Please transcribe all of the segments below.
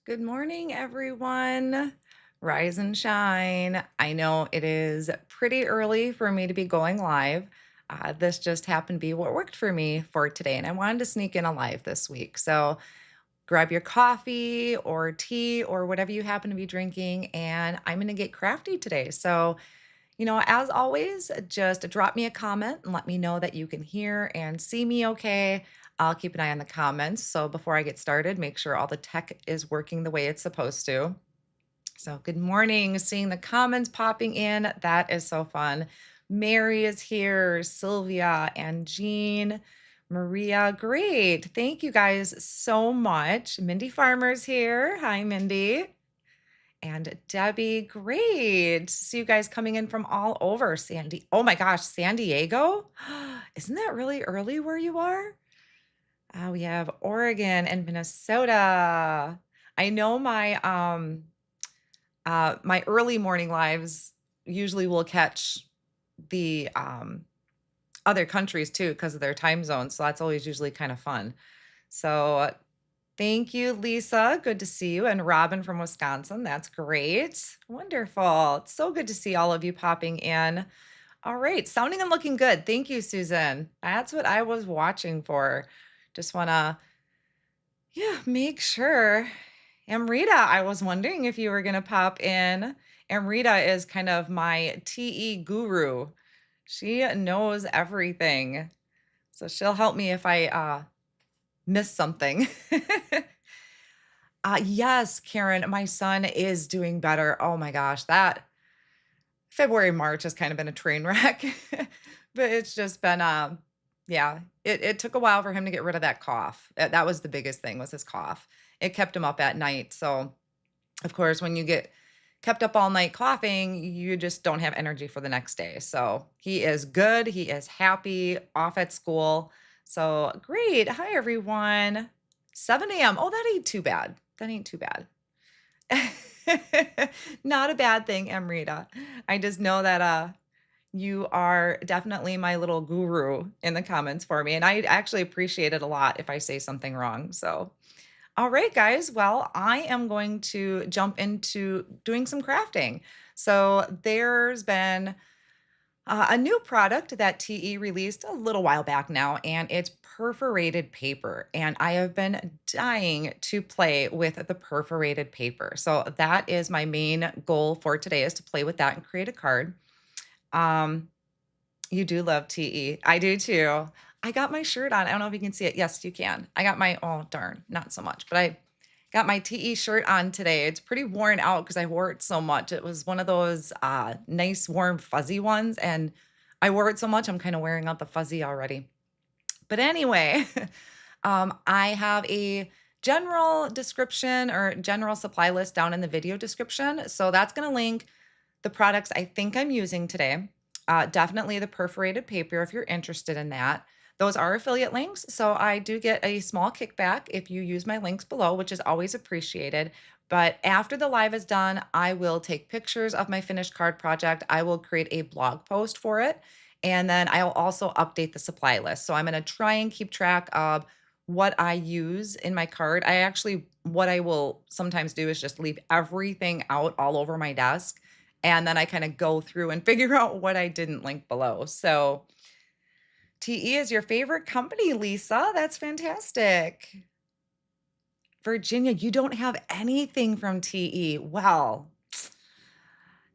Good morning, everyone. Rise and shine. I know it is pretty early for me to be going live. This just happened to be what worked for me for today, and I wanted to sneak in a live this week. So grab your coffee or tea or whatever you happen to be drinking, and I'm going to get crafty today. So, as always, just drop me a comment and let me know that you can hear and see me okay. I'll keep an eye on the comments. So before I get started, make sure all the tech is working the way it's supposed to. So, good morning. Seeing the comments popping in. That is so fun. Mary is here, Sylvia and Jean, Maria. Great. Thank you guys so much. Mindy Farmer's here. Hi, Mindy. And Debbie, great. See you guys coming in from all over Sandy. Oh my gosh, San Diego? Isn't that really early where you are? We have Oregon and Minnesota. I know my early morning lives usually will catch the other countries too because of their time zones. So that's always usually kind of fun. So thank you, Lisa. Good to see you. And Robin from Wisconsin. That's great. Wonderful. It's so good to see all of you popping in. All right. Sounding and looking good. Thank you, Susan. That's what I was watching for. Just want to, yeah, make sure. Amrita, I was wondering if you were going to pop in. Amrita is kind of my TE guru. She knows everything. So she'll help me if I miss something. Yes, Karen, my son is doing better. Oh my gosh, that February, March has kind of been a train wreck, but it's just been, yeah, it took a while for him to get rid of that cough. That was the biggest thing was his cough. It kept him up at night. So, of course, when you get kept up all night coughing, you just don't have energy for the next day. So he is good. He is happy, off at school. So great. Hi, everyone. 7 a.m. Oh, that ain't too bad. That ain't too bad. Not a bad thing, Amrita. I just know that you are definitely my little guru in the comments for me. And I actually appreciate it a lot if I say something wrong. So, all right, guys. Well, I am going to jump into doing some crafting. So, there's been a new product that TE released a little while back now, and it's perforated paper. And I have been dying to play with the perforated paper. So that is my main goal for today is to play with that and create a card. Um, you do love TE. I do too. I got my shirt on. I don't know if you can see it. Yes, you can. I got my, oh darn, not so much, but I got my TE shirt on today. It's pretty worn out because I wore it so much. It was one of those nice, warm, fuzzy ones. And I wore it so much, I'm kind of wearing out the fuzzy already. But anyway, I have a general description or general supply list down in the video description. So that's going to link the products I think I'm using today. Definitely the perforated paper if you're interested in that. Those are affiliate links. So I do get a small kickback if you use my links below, which is always appreciated. But after the live is done, I will take pictures of my finished card project. I will create a blog post for it. And then I'll also update the supply list. So I'm going to try and keep track of what I use in my card. What I will sometimes do is just leave everything out all over my desk. And then I kind of go through and figure out what I didn't link below. So TE is your favorite company, Lisa. That's fantastic. Virginia, you don't have anything from TE. Well,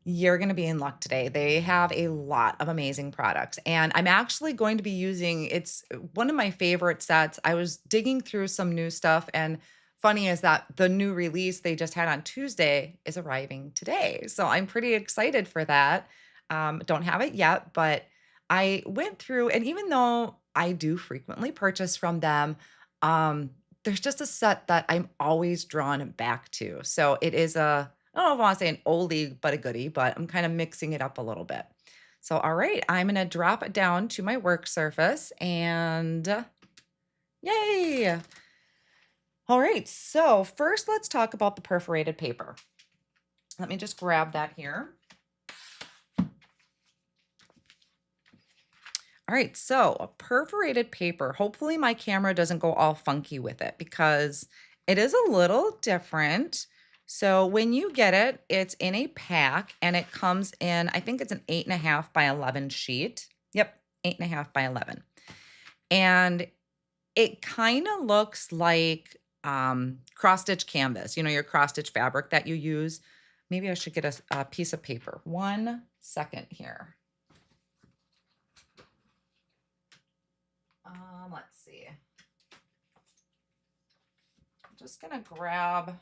you're going to be in luck today. They have a lot of amazing products. And I'm actually going to be using it's one of my favorite sets. I was digging through some new stuff and funny is that the new release they just had on Tuesday is arriving today. So I'm pretty excited for that. Don't have it yet, but I went through and even though I do frequently purchase from them, there's just a set that I'm always drawn back to. So it is I don't know if I want to say an oldie but a goodie, but I'm kind of mixing it up a little bit. So, all right, I'm going to drop it down to my work surface and yay. All right, so first let's talk about the perforated paper. Let me just grab that here. All right, so a perforated paper. Hopefully my camera doesn't go all funky with it because It is a little different. So when you get it, it's in a pack and it comes in, I think it's an 8.5 by 11 sheet. Yep, 8.5 by 11. And it kind of looks like cross stitch canvas, your cross stitch fabric that you use. Maybe I should get a piece of paper. 1 second here. Let's see. I'm just gonna grab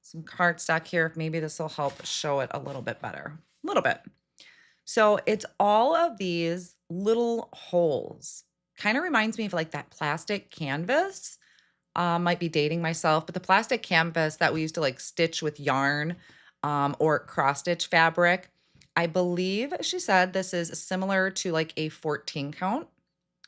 some cardstock here. Maybe this will help show it a little bit better. A little bit. So it's all of these little holes. Kind of reminds me of like that plastic canvas. Might be dating myself, but the plastic canvas that we used to like stitch with yarn or cross stitch fabric. I believe she said this is similar to like a 14 count.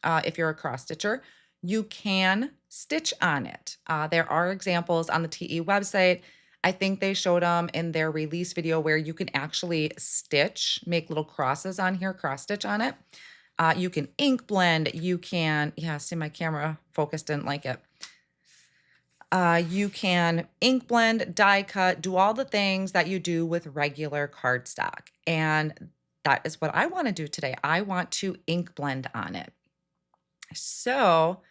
If you're a cross stitcher, you can stitch on it. There are examples on the TE website. I think they showed them in their release video where you can actually stitch, make little crosses on here, cross stitch on it. You can ink blend. You can, yeah, see my camera focus didn't like it. You can ink blend, die cut, do all the things that you do with regular cardstock. And that is what I want to do today. I want to ink blend on it. So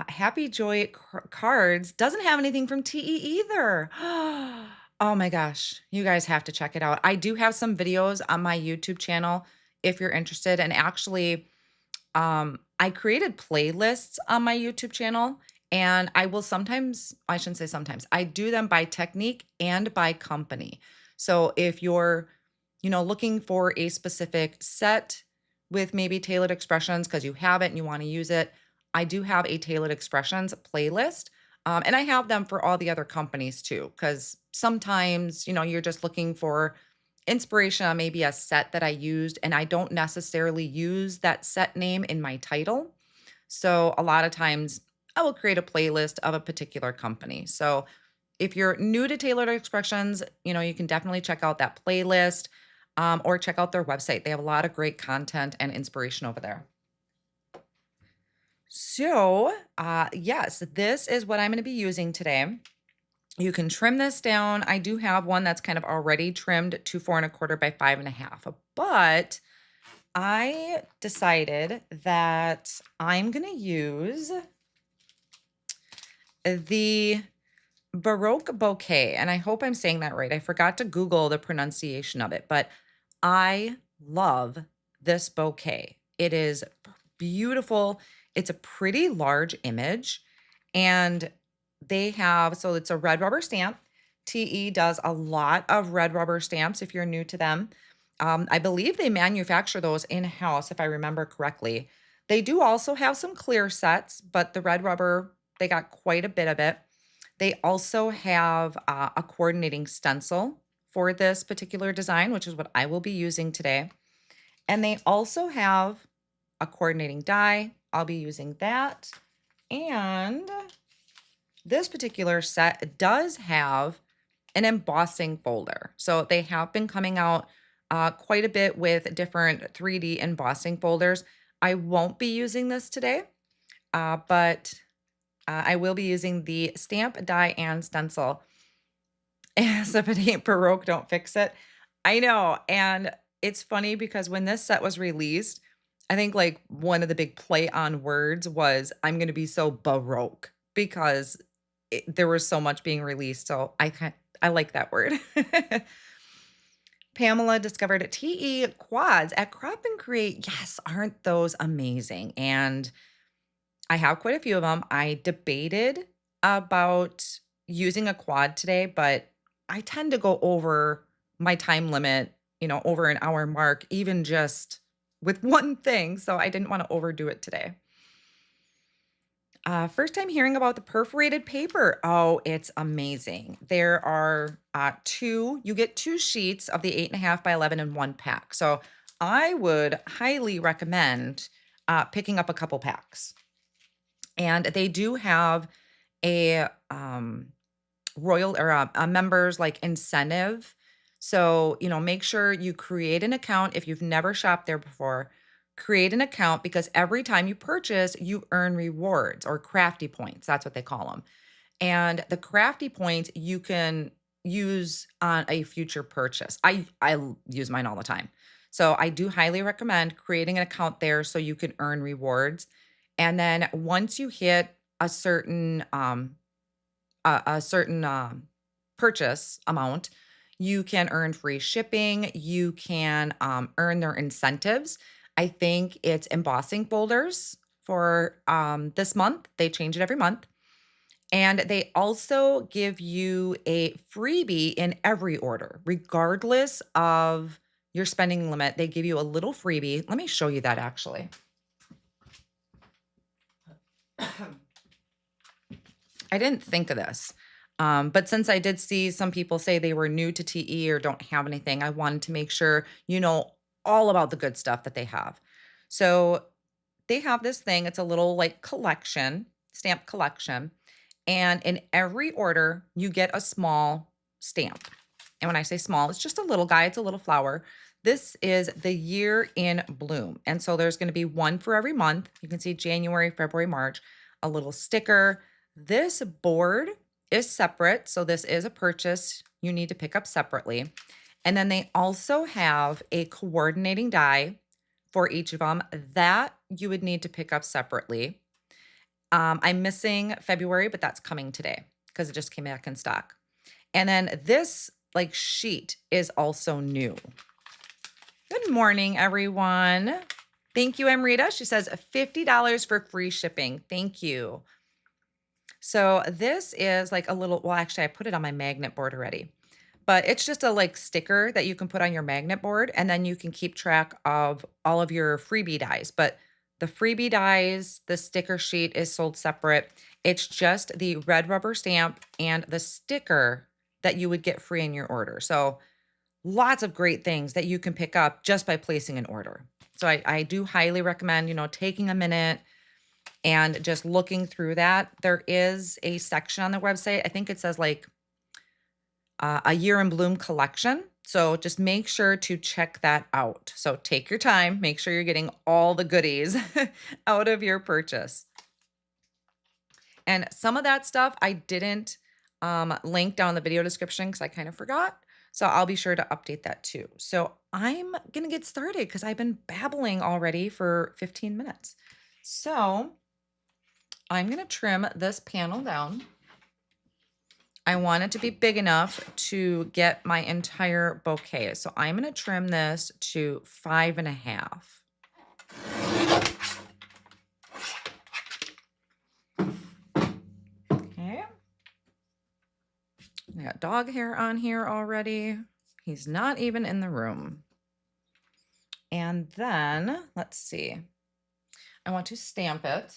Happy Joy Cards doesn't have anything from TE either. Oh my gosh, you guys have to check it out. I do have some videos on my YouTube channel if you're interested. And actually, I created playlists on my YouTube channel, and I will sometimes, I shouldn't say sometimes, I do them by technique and by company. So if you're, looking for a specific set with maybe tailored expressions because you have it and you want to use it, I do have a tailored expressions playlist. And I have them for all the other companies too, because sometimes, you're just looking for inspiration on maybe a set that I used, and I don't necessarily use that set name in my title. So a lot of times I will create a playlist of a particular company. So if you're new to tailored expressions, you can definitely check out that playlist or check out their website. They have a lot of great content and inspiration over there. So, yes, this is what I'm going to be using today. You can trim this down. I do have one that's kind of already trimmed to 4.25 by 5.5, but I decided that I'm going to use the Baroque Bouquet, and I hope I'm saying that right. I forgot to Google the pronunciation of it, but I love this bouquet. It is beautiful. It's a pretty large image, and they have, so it's a red rubber stamp. TE does a lot of red rubber stamps if you're new to them. I believe they manufacture those in-house, if I remember correctly. They do also have some clear sets, but the red rubber, they got quite a bit of it. They also have a coordinating stencil for this particular design, which is what I will be using today. And they also have a coordinating die. I'll be using that. And this particular set does have an embossing folder. So they have been coming out quite a bit with different 3D embossing folders. I won't be using this today, but I will be using the stamp, die, and stencil. As if it ain't Baroque, don't fix it. I know. And it's funny because when this set was released, I think like one of the big play on words was I'm going to be so Baroque because there was so much being released. So I like that word. Pamela discovered TE quads at Crop and Create. Yes, aren't those amazing? And I have quite a few of them. I debated about using a quad today, but I tend to go over my time limit, over an hour mark, even just with one thing. So I didn't want to overdo it today. First time hearing about the perforated paper. Oh, it's amazing. There are you get 2 sheets of the 8.5 by 11 in one pack. So I would highly recommend picking up a couple packs. And they do have a royal or a members like incentive. So, make sure you create an account if you've never shopped there before. create an account because every time you purchase, you earn rewards or crafty points. That's what they call them. And the crafty points you can use on a future purchase. I use mine all the time. So I do highly recommend creating an account there so you can earn rewards. And then once you hit a certain purchase amount, you can earn free shipping. You can earn their incentives. I think it's embossing folders for this month. They change it every month. And they also give you a freebie in every order, regardless of your spending limit. They give you a little freebie. Let me show you that actually. I didn't think of this. But since I did see some people say they were new to TE or don't have anything, I wanted to make sure you know all about the good stuff that they have. So they have this thing, it's a little like collection, stamp collection. And in every order, you get a small stamp. And when I say small, it's just a little guy, it's a little flower. This is the year in bloom. And so there's going to be one for every month. You can see January, February, March, a little sticker. This board is separate. So this is a purchase you need to pick up separately. And then they also have a coordinating die for each of them that you would need to pick up separately. I'm missing February, but that's coming today because it just came back in stock. And then this like sheet is also new. Good morning, everyone. Thank you, Amrita. She says $50 for free shipping. Thank you. So this is like a little, well, actually I put it on my magnet board already, but it's just a like sticker that you can put on your magnet board and then you can keep track of all of your freebie dies. But the freebie dies, the sticker sheet is sold separate. It's just the red rubber stamp and the sticker that you would get free in your order. So lots of great things that you can pick up just by placing an order. So I do highly recommend, taking a minute and just looking through that. There is a section on the website. I think it says like a year in bloom collection. So just make sure to check that out. So take your time, make sure you're getting all the goodies out of your purchase. And some of that stuff I didn't link down in the video description because I kind of forgot. So I'll be sure to update that too. So I'm going to get started because I've been babbling already for 15 minutes. So I'm going to trim this panel down. I want it to be big enough to get my entire bouquet. So I'm going to trim this to 5.5. Okay. I got dog hair on here already. He's not even in the room. And then, let's see. I want to stamp it.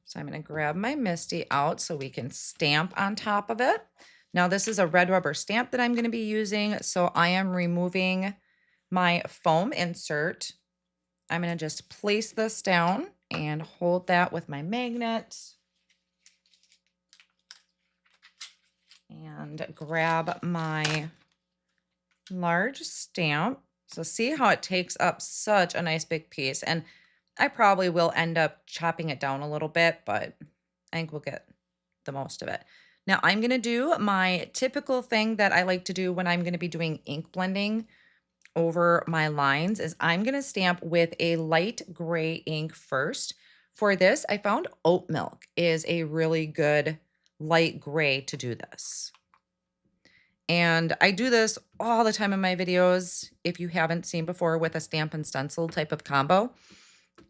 So I'm going to grab my Misti out so we can stamp on top of it. Now this is a red rubber stamp that I'm going to be using. So I am removing my foam insert. I'm going to just place this down and hold that with my magnet. And grab my large stamp. So see how it takes up such a nice big piece. And I probably will end up chopping it down a little bit, but I think we'll get the most of it. Now I'm going to do my typical thing that I like to do when I'm going to be doing ink blending over my lines is I'm going to stamp with a light gray ink first. For this, I found oat milk is a really good light gray to do this. And I do this all the time in my videos. If you haven't seen before with a stamp and stencil type of combo,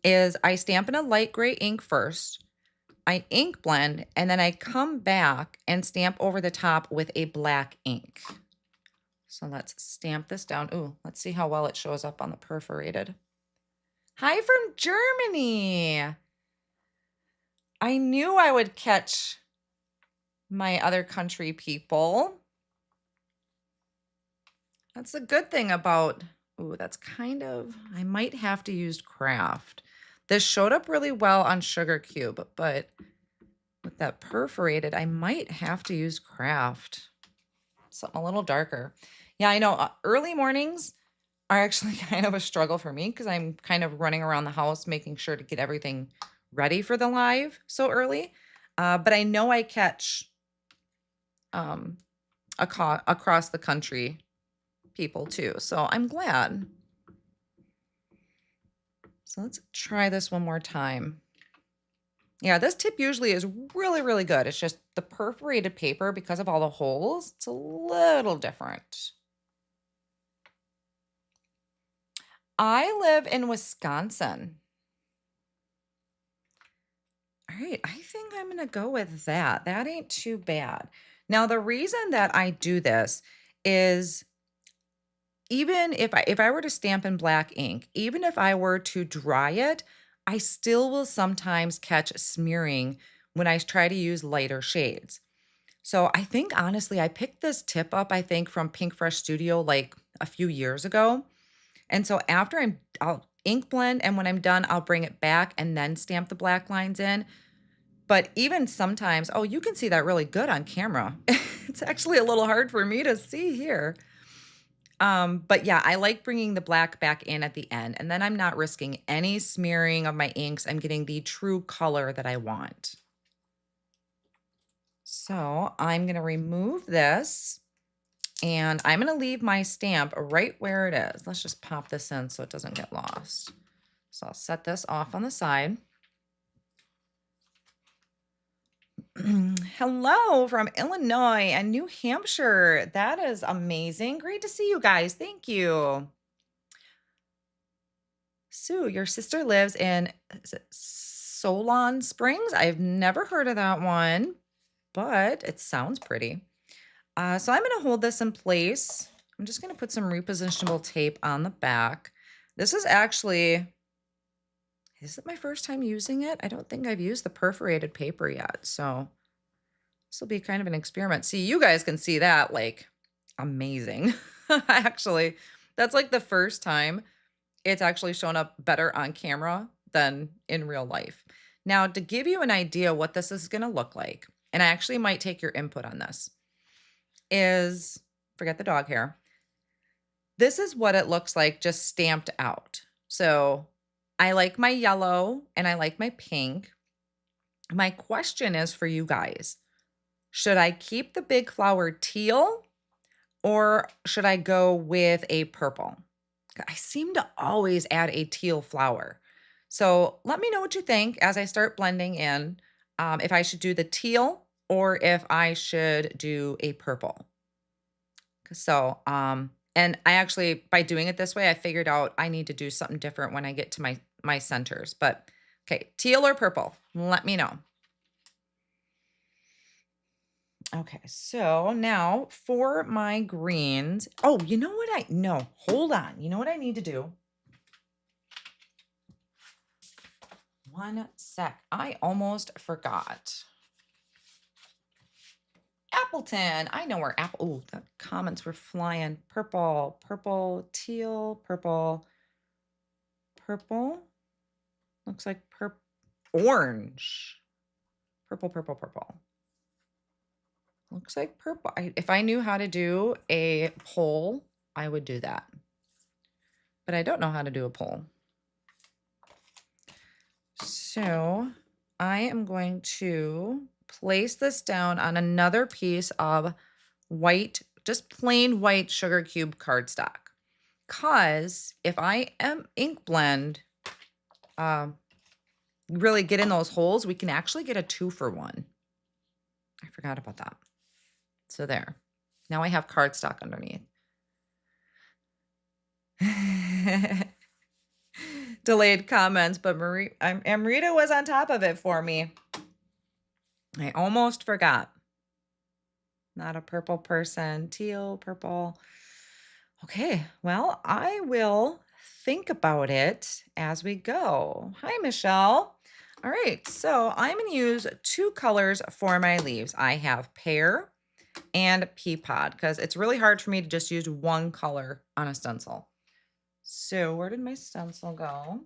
is I stamp in a light gray ink first, I ink blend, and then I come back and stamp over the top with a black ink. So let's stamp this down. Ooh, let's see how well it shows up on the perforated. Hi from Germany. I knew I would catch my other country people. That's a good thing about, ooh, that's kind of, I might have to use craft. This showed up really well on Sugar Cube, but with that perforated, I might have to use craft. Something a little darker. Yeah, I know early mornings, are actually kind of a struggle for me because I'm kind of running around the house making sure to get everything ready for the live so early. But I know I catch um, across the country people too. So I'm glad. So let's try this one more time. Yeah, this tip usually is really, really good. It's just the perforated paper, because of all the holes, it's a little different. I live in Wisconsin. All right, I think I'm going to go with that. That ain't too bad. Now, the reason that I do this is even if I were to stamp in black ink, even if I were to dry it, I still will sometimes catch smearing when I try to use lighter shades. So I think honestly, I picked this tip up, I think, from Pink Fresh Studio like a few years ago. And so after I'll ink blend, and when I'm done, I'll bring it back and then stamp the black lines in. But even sometimes, oh, you can see that really good on camera. It's actually a little hard for me to see here. But yeah, I like bringing the black back in at the end, and then I'm not risking any smearing of my inks. I'm getting the true color that I want. So I'm going to remove this, and I'm going to leave my stamp right where it is. Let's just pop this in so it doesn't get lost. So I'll set this off on the side. Hello from Illinois and New Hampshire. That is amazing. Great to see you guys. Thank you. Sue, your sister lives in, is it Solon Springs? I've never heard of that one, but it sounds pretty. So I'm going to hold this in place. I'm just going to put some repositionable tape on the back. This is actually, is it my first time using it? I don't think I've used the perforated paper yet. So this will be kind of an experiment. See, you guys can see that like amazing. Actually, that's like the first time it's actually shown up better on camera than in real life. Now, to give you an idea what this is going to look like, and I actually might take your input on this, is, forget the dog hair. This is what it looks like just stamped out. So I like my yellow and I like my pink. My question is for you guys, should I keep the big flower teal or should I go with a purple? I seem to always add a teal flower. So let me know what you think as I start blending in, if I should do the teal or if I should do a purple. So, and I actually, by doing it this way, I figured out I need to do something different when I get to my centers. But okay, teal or purple, let me know. Okay, so now for my greens. Oh, you know what no, hold on. You know what I need to do? One sec. I almost forgot. Appleton. I know where Apple. Oh, the comments were flying. Purple, purple, teal, purple, purple. Looks like orange. Purple, purple, purple. Looks like purple. If I knew how to do a poll, I would do that. But I don't know how to do a poll. So I am going to place this down on another piece of white, just plain white sugar cube cardstock. Because if I am ink blend, really get in those holes, we can actually get a 2-for-1. I forgot about that. So there. Now I have cardstock underneath. Delayed comments, but Amrita was on top of it for me. I almost forgot. Not a purple person. Teal, purple. Okay, well, I will think about it as we go. Hi, Michelle. All right, so I'm going to use 2 colors for my leaves. I have pear and peapod because it's really hard for me to just use one color on a stencil. So where did my stencil go?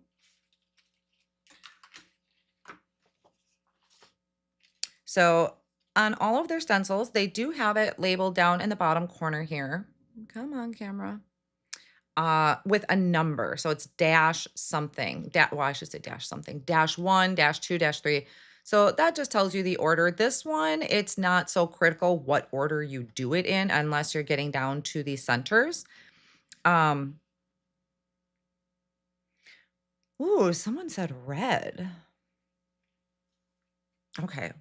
So on all of their stencils, they do have it labeled down in the bottom corner here. Come on, camera. with a number. So it's dash something. Well, I should say dash something. Dash one, dash two, dash three. So that just tells you the order. This one, it's not so critical what order you do it in unless you're getting down to the centers. Um, ooh, someone said red. Okay,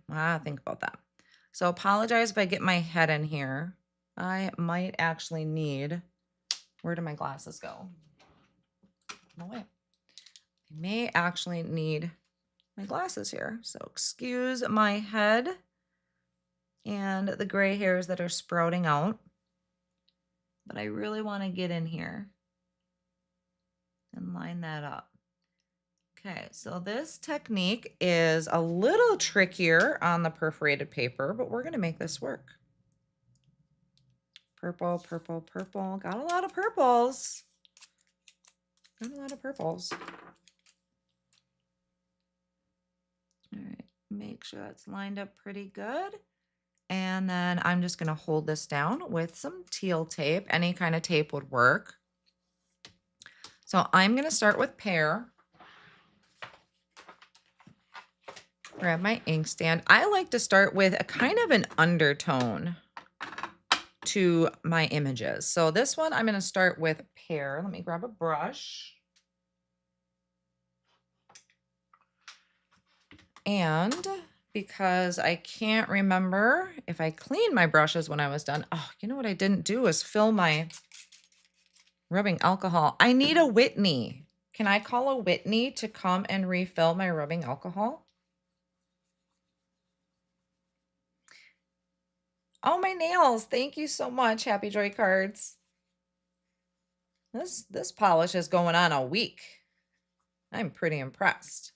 think about that. So apologize if I get my head in here. I might actually need, where do my glasses go? No way. I may actually need my glasses here. So excuse my head and the gray hairs that are sprouting out. But I really want to get in here and line that up. Okay, so this technique is a little trickier on the perforated paper, but we're going to make this work. Purple, purple, purple. Got a lot of purples. Got a lot of purples. All right, make sure that's lined up pretty good. And then I'm just going to hold this down with some teal tape. Any kind of tape would work. So I'm going to start with pear. Grab my ink stand. I like to start with a kind of an undertone to my images. So this one, I'm going to start with pear. Let me grab a brush. And because I can't remember if I cleaned my brushes when I was done. Oh, you know what I didn't do is fill my rubbing alcohol. I need a Whitney. Can I call a Whitney to come and refill my rubbing alcohol? Oh, my nails. Thank you so much, Happy Joy Cards. This polish is going on a week. I'm pretty impressed.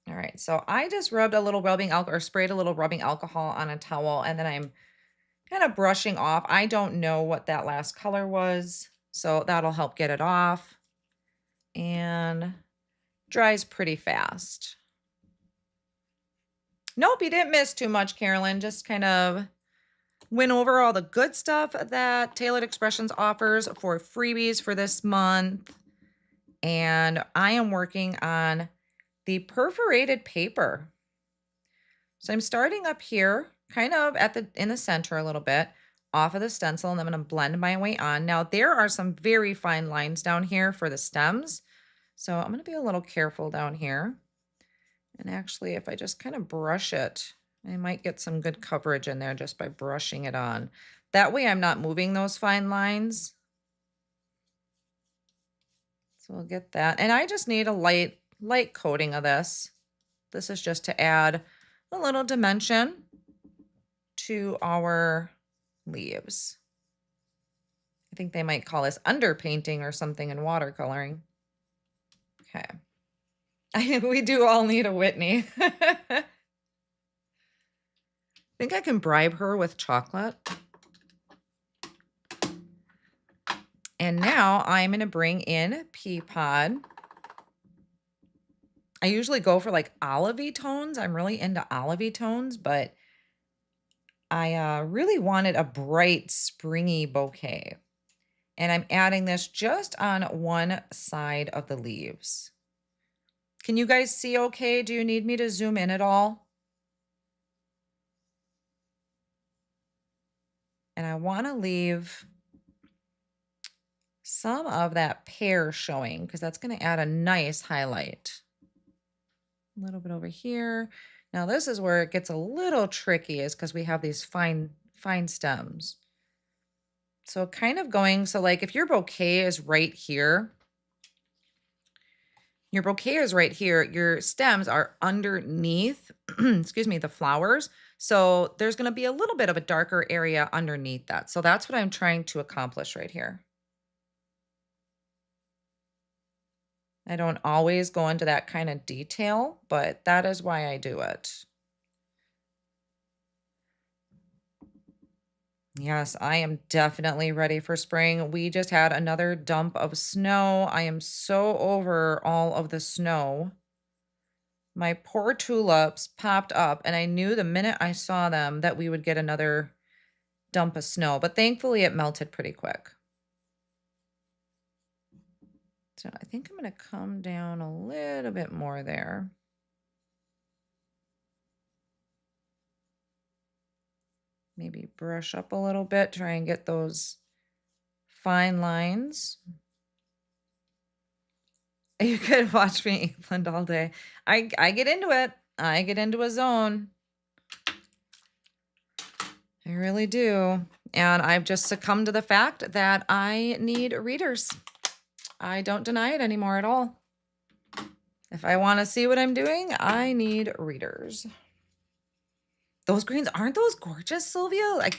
All right, so I just rubbed a little rubbing alcohol or sprayed a little rubbing alcohol on a towel, and then I'm kind of brushing off. I don't know what that last color was, so that'll help get it off. And dries pretty fast. Nope, you didn't miss too much, Carolyn. Just kind of went over all the good stuff that Tailored Expressions offers for freebies for this month. And I am working on the perforated paper. So I'm starting up here, kind of in the center a little bit, off of the stencil, and I'm going to blend my way on. Now there are some very fine lines down here for the stems. So I'm going to be a little careful down here. And actually, if I just kind of brush it, I might get some good coverage in there just by brushing it on. That way I'm not moving those fine lines. So we'll get that. And I just need a light coating of this. This is just to add a little dimension to our leaves. I think they might call this underpainting or something in watercoloring. Okay. We do all need a Whitney. I think I can bribe her with chocolate. And now I'm going to bring in Peapod. I usually go for like olivey tones. I'm really into olivey tones, but I really wanted a bright, springy bouquet. And I'm adding this just on one side of the leaves. Can you guys see okay? Do you need me to zoom in at all? And I want to leave some of that pear showing because that's going to add a nice highlight. A little bit over here. Now this is where it gets a little tricky is because we have these fine stems. So kind of going, so like if your bouquet is right here, your stems are underneath, excuse me, the flowers. So there's going to be a little bit of a darker area underneath that. So that's what I'm trying to accomplish right here. I don't always go into that kind of detail, but that is why I do it. Yes, I am definitely ready for spring. We just had another dump of snow. I am so over all of the snow. My poor tulips popped up, and I knew the minute I saw them that we would get another dump of snow, but thankfully it melted pretty quick. So I think I'm going to come down a little bit more there. Maybe brush up a little bit, try and get those fine lines. You could watch me ink blend all day. I get into it. I get into a zone. I really do. And I've just succumbed to the fact that I need readers. I don't deny it anymore at all. If I want to see what I'm doing, I need readers. Those greens, aren't those gorgeous, Sylvia? Like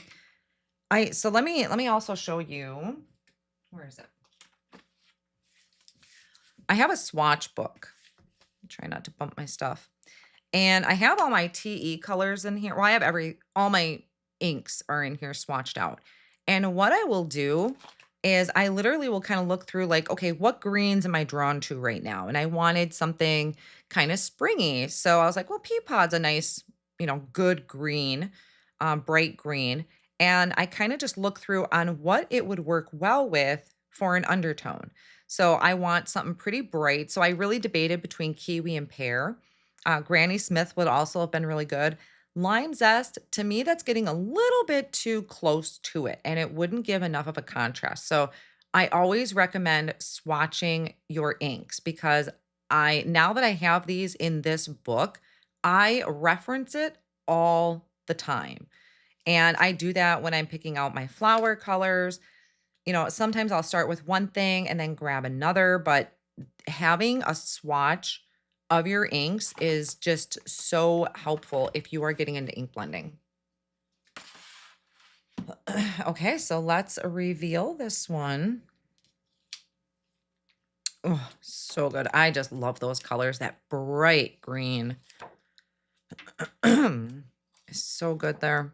so let me also show you. Where is it? I have a swatch book. I'm trying not to bump my stuff. And I have all my TE colors in here. Well, I have all my inks are in here swatched out. And what I will do is I literally will kind of look through like, okay, what greens am I drawn to right now? And I wanted something kind of springy. So I was like, well, Peapod's a nice, good green, bright green. And I kind of just look through on what it would work well with for an undertone. So I want something pretty bright. So I really debated between kiwi and pear. Granny Smith would also have been really good. Lime zest, to me, that's getting a little bit too close to it, and it wouldn't give enough of a contrast. So I always recommend swatching your inks because now that I have these in this book, I reference it all the time. And I do that when I'm picking out my flower colors. Sometimes I'll start with one thing and then grab another, but having a swatch of your inks is just so helpful if you are getting into ink blending. Okay, so let's reveal this one. Oh, so good. I just love those colors. That bright green is so good there.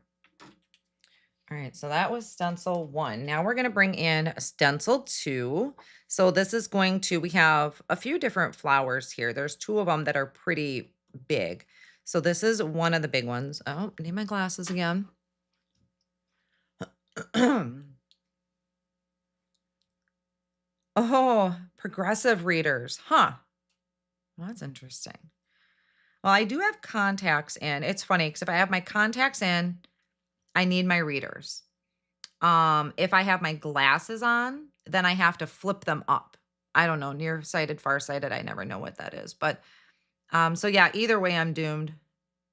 All right, so that was stencil 1. Now we're going to bring in stencil 2. So this is we have a few different flowers here. There's 2 of them that are pretty big. So this is one of the big ones. Oh, I need my glasses again. Oh, progressive readers. Huh. Well, that's interesting. Well, I do have contacts in. It's funny because if I have my contacts in, I need my readers. If I have my glasses on, then I have to flip them up. I don't know, nearsighted, farsighted, I never know what that is. But so yeah, either way I'm doomed.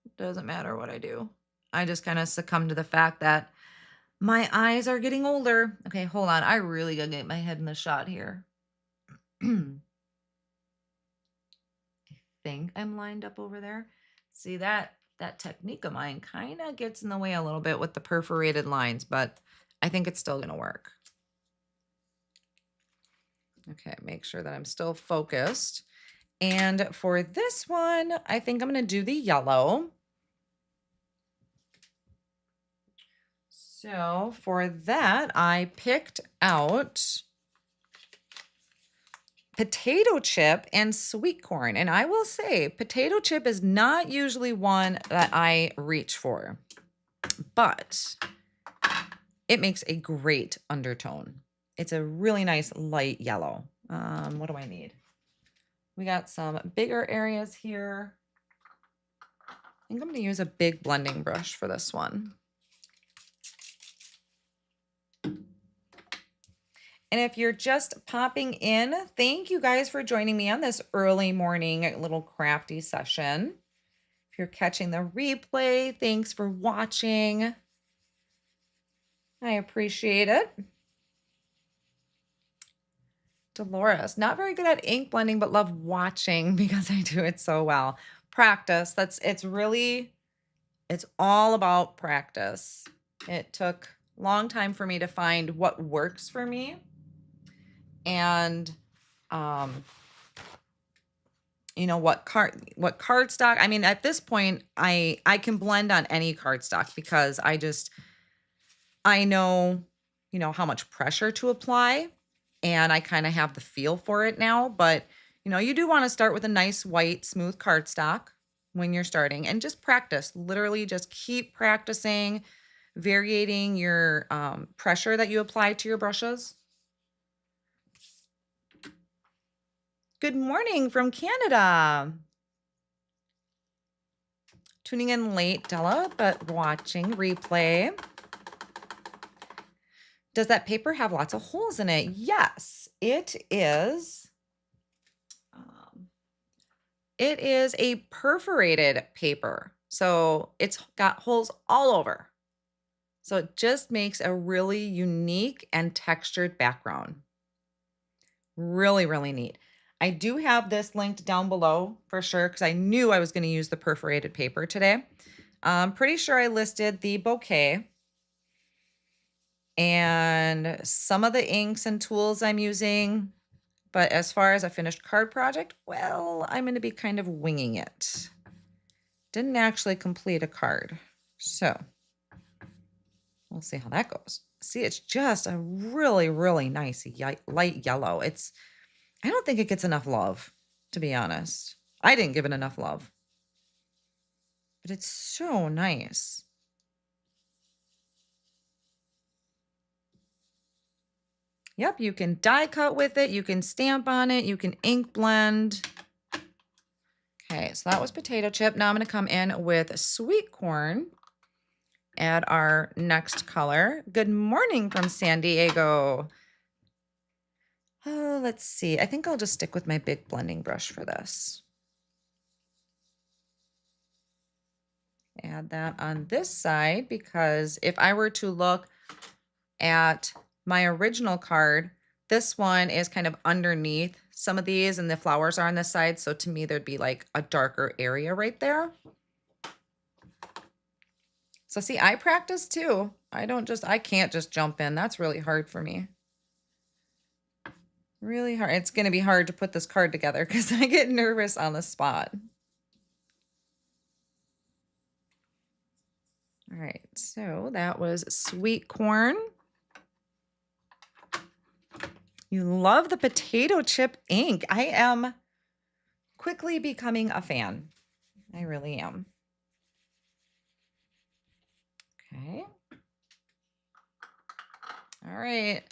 It doesn't matter what I do. I just kind of succumb to the fact that my eyes are getting older. Okay, hold on. I really gotta get my head in the shot here. I think I'm lined up over there. See that technique of mine kind of gets in the way a little bit with the perforated lines, but I think it's still gonna work. Okay, make sure that I'm still focused. And for this one, I think I'm going to do the yellow. So for that, I picked out potato chip and sweet corn. And I will say potato chip is not usually one that I reach for, but it makes a great undertone. It's a really nice light yellow. What do I need? We got some bigger areas here. I think I'm going to use a big blending brush for this one. And if you're just popping in, thank you guys for joining me on this early morning little crafty session. If you're catching the replay, thanks for watching. I appreciate it. Dolores, not very good at ink blending, but love watching because I do it so well. Practice. It's all about practice. It took a long time for me to find what works for me. And, what cardstock. I mean, at this point, I can blend on any cardstock because I know, how much pressure to apply. And I kind of have the feel for it now, but you do want to start with a nice white smooth cardstock when you're starting and just practice. Literally just keep practicing, varying your pressure that you apply to your brushes. Good morning from Canada. Tuning in late, Della, but watching replay. Does that paper have lots of holes in it? Yes, it is. It is a perforated paper. So it's got holes all over. So it just makes a really unique and textured background. Really, really neat. I do have this linked down below for sure because I knew I was going to use the perforated paper today. I'm pretty sure I listed the bouquet and some of the inks and tools I'm using. But as far as a finished card project, well, I'm going to be kind of winging it. Didn't actually complete a card. So we'll see how that goes. See, it's just a really, really nice light yellow. I don't think it gets enough love, to be honest. I didn't give it enough love. But it's so nice. Yep, you can die cut with it. You can stamp on it. You can ink blend. Okay, so that was potato chip. Now I'm going to come in with sweet corn. Add our next color. Good morning from San Diego. Oh, let's see. I think I'll just stick with my big blending brush for this. Add that on this side because if I were to look at my original card, this one is kind of underneath some of these and the flowers are on this side. So to me, there'd be like a darker area right there. So see, I practice too. I can't just jump in. That's really hard for me. Really hard. It's going to be hard to put this card together because I get nervous on the spot. All right, so that was sweet corn. You love the potato chip ink. I am quickly becoming a fan. I really am. Okay. All right.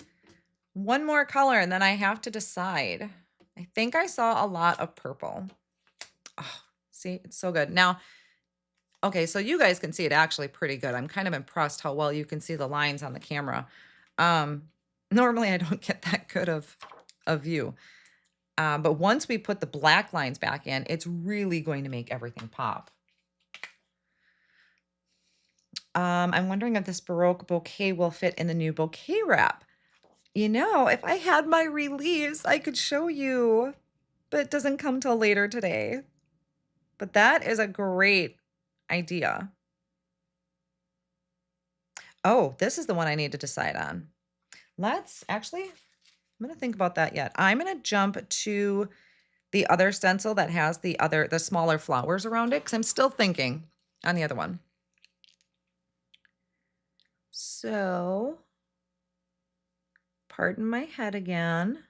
One more color and then I have to decide. I think I saw a lot of purple. Oh, see, it's so good. Now, okay, so you guys can see it actually pretty good. I'm kind of impressed how well you can see the lines on the camera. Normally I don't get that good of a view. But once we put the black lines back in, it's really going to make everything pop. I'm wondering if this Baroque bouquet will fit in the new bouquet wrap. You know, if I had my release, I could show you, but it doesn't come till later today. But that is a great idea. Oh, this is the one I need to decide on. I'm going to think about that yet. I'm going to jump to the other stencil that has the smaller flowers around it because I'm still thinking on the other one. So, pardon my head again.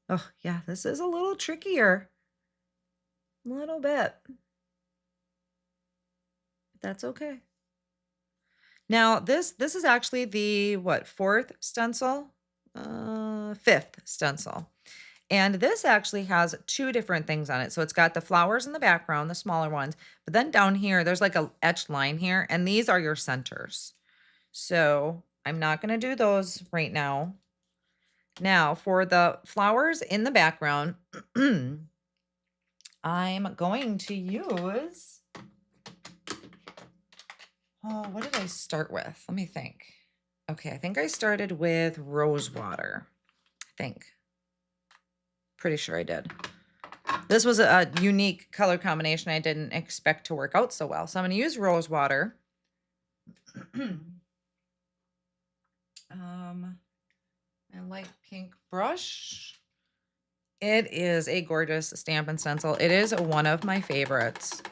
Oh, yeah, this is a little trickier. A little bit. That's okay. Now, this is actually the, fourth stencil? Fifth stencil. And this actually has two different things on it. So it's got the flowers in the background, the smaller ones, but then down here, there's like a etched line here, and these are your centers. So I'm not going to do those right now. Now for the flowers in the background, I'm going to use, what did I start with? Let me think. Okay, I think I started with rose water. Pretty sure I did. This was a unique color combination I didn't expect to work out so well. So I'm going to use rose water. I like pink brush. It is a gorgeous Stampin' Stencil. It is one of my favorites.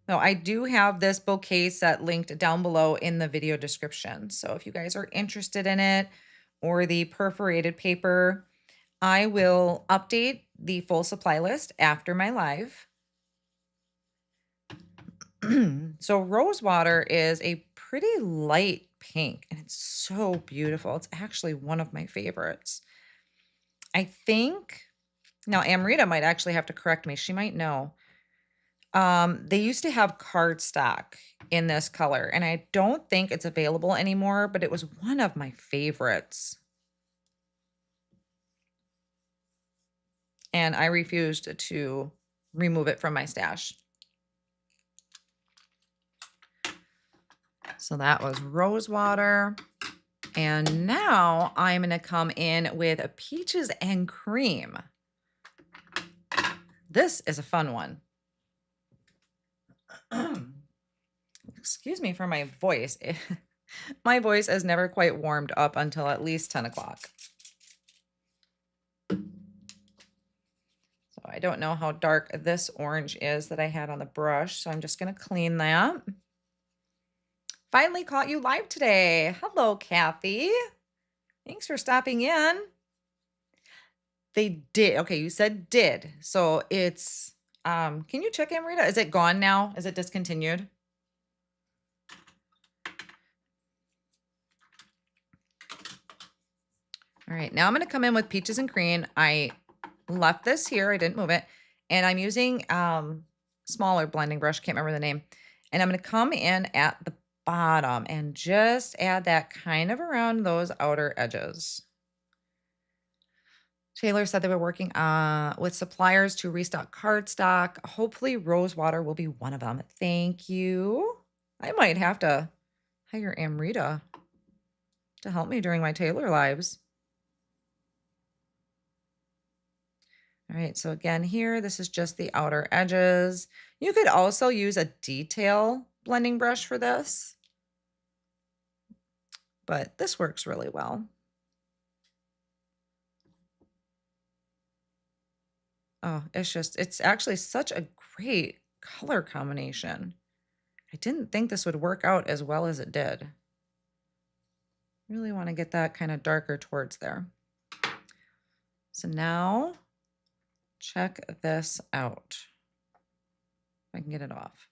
Now, I do have this bouquet set linked down below in the video description. So if you guys are interested in it or the perforated paper, I will update the full supply list after my live. So rose water is a pretty light pink and it's so beautiful. It's actually one of my favorites. I think Now, Amrita might actually have to correct me. She might know. They used to have cardstock in this color, and I don't think it's available anymore, but it was one of my favorites. And I refused to remove it from my stash. So that was rose water. And now I'm going to come in with peaches and cream. This is a fun one. Excuse me for my voice. My voice has never quite warmed up until at least 10 o'clock. So I don't know how dark this orange is that I had on the brush, so I'm just going to clean that. Finally caught you live today. Hello, Kathy. Thanks for stopping in. They did. Okay, you said did. So it's, can you check, Amrita? Is it gone now? Is it discontinued? All right, now I'm going to come in with peaches and cream. I left this here. I didn't move it. And I'm using smaller blending brush. Can't remember the name. And I'm going to come in at the bottom and just add that kind of around those outer edges. Taylor said they were working with suppliers to restock cardstock. Hopefully Rosewater will be one of them. Thank you. I might have to hire Amrita to help me during my Taylor lives. All right, so again here, this is just the outer edges. You could also use a detail blending brush for this, but this works really well. Oh, it's actually such a great color combination. I didn't think this would work out as well as it did. Really want to get that kind of darker towards there. So now check this out. If I can get it off.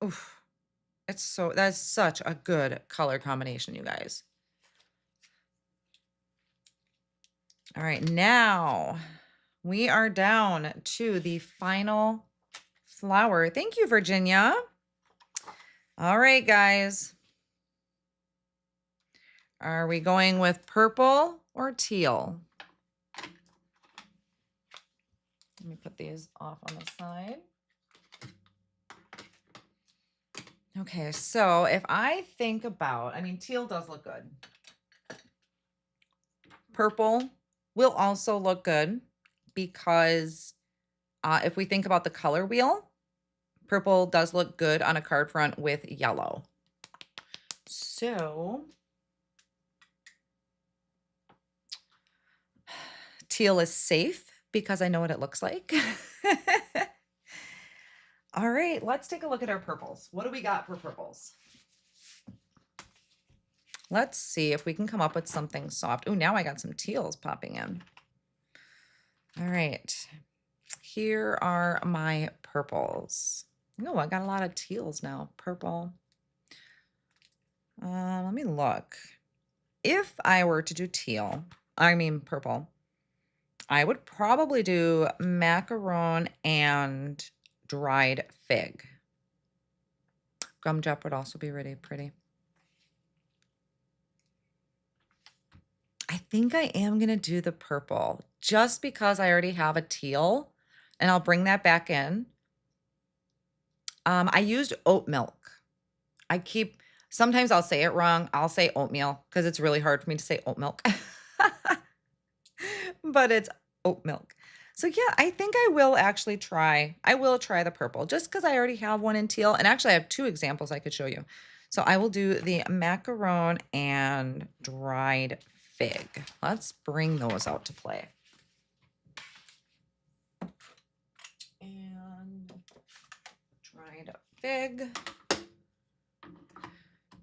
Oof. That's such a good color combination, you guys. All right, now we are down to the final flower. Thank you, Virginia. All right, guys. Are we going with purple or teal? Let me put these off on the side. Okay, so if I think about, I mean, teal does look good. Purple will also look good because if we think about the color wheel, purple does look good on a card front with yellow. So teal is safe because I know what it looks like. All right, let's take a look at our purples. What do we got for purples? Let's see if we can come up with something soft. Oh, now I got some teals popping in. All right, here are my purples. Oh, I got a lot of teals now. Purple. Let me look. If I were to do purple, I would probably do macaron and dried fig. Gumdrop would also be really pretty. I think I am going to do the purple just because I already have a teal, and I'll bring that back in. I used oat milk. Sometimes I'll say it wrong. I'll say oatmeal because it's really hard for me to say oat milk. But it's oat milk. So yeah, I think I will try the purple just because I already have one in teal. And actually I have two examples I could show you. So I will do the macaron and dried fig. Let's bring those out to play. And dried fig.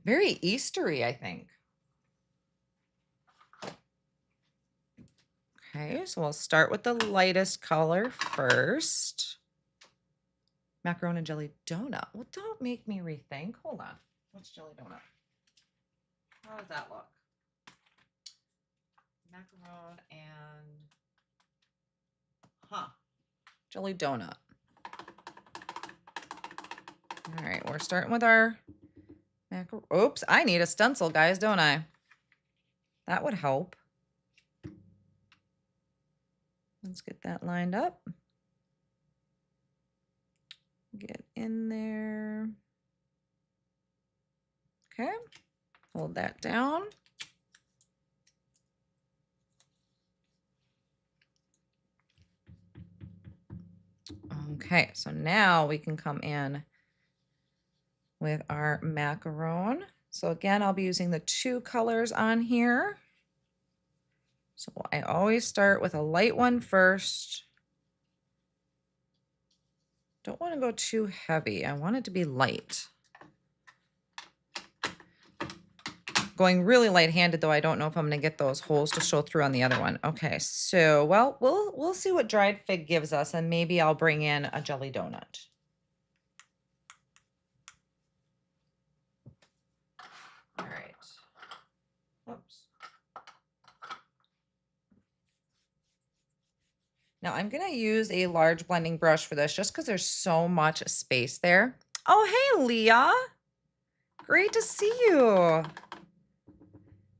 Very Eastery, I think. Okay, so we'll start with the lightest color first. Macaron and jelly donut. Well, don't make me rethink. Hold on. What's jelly donut? How does that look? Macaron and jelly donut. All right, we're starting with our oops, I need a stencil, guys, don't I? That would help. Let's get that lined up. Get in there. Okay, hold that down. Okay, so now we can come in with our macaron. So again, I'll be using the 2 colors on here. So I always start with a light one first. Don't want to go too heavy. I want it to be light. Going really light-handed though, I don't know if I'm going to get those holes to show through on the other one. Okay, so well, we'll see what dried fig gives us, and maybe I'll bring in a jelly donut. All right. Oops. Now I'm going to use a large blending brush for this just because there's so much space there. Oh, hey, Leah. Great to see you.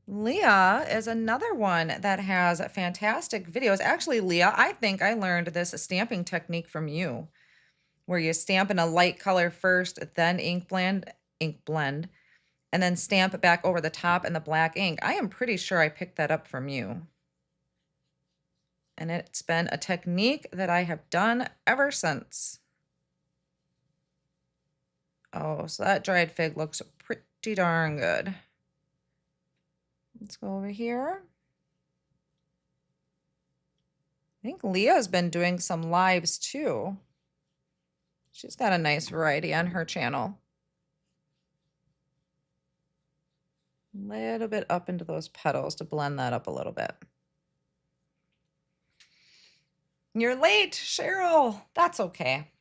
Leah is another one that has fantastic videos. Actually, Leah, I think I learned this stamping technique from you, where you stamp in a light color first, then ink blend, and then stamp it back over the top in the black ink. I am pretty sure I picked that up from you. And it's been a technique that I have done ever since. Oh, so that dried fig looks pretty darn good. Let's go over here. I think Leah's been doing some lives too. She's got a nice variety on her channel. A little bit up into those petals to blend that up a little bit. You're late, Cheryl. That's okay.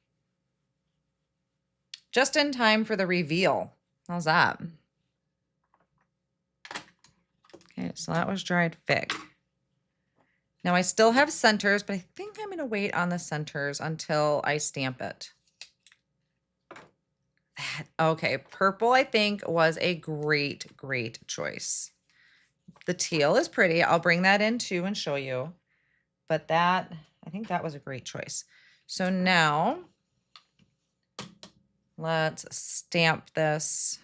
Just in time for the reveal. How's that? Okay, so that was dried fig. Now I still have centers, but I think I'm going to wait on the centers until I stamp it. Okay, purple I think was a great choice. The teal is pretty. I'll bring that in too and show you. But that, I think that was a great choice. So now let's stamp this.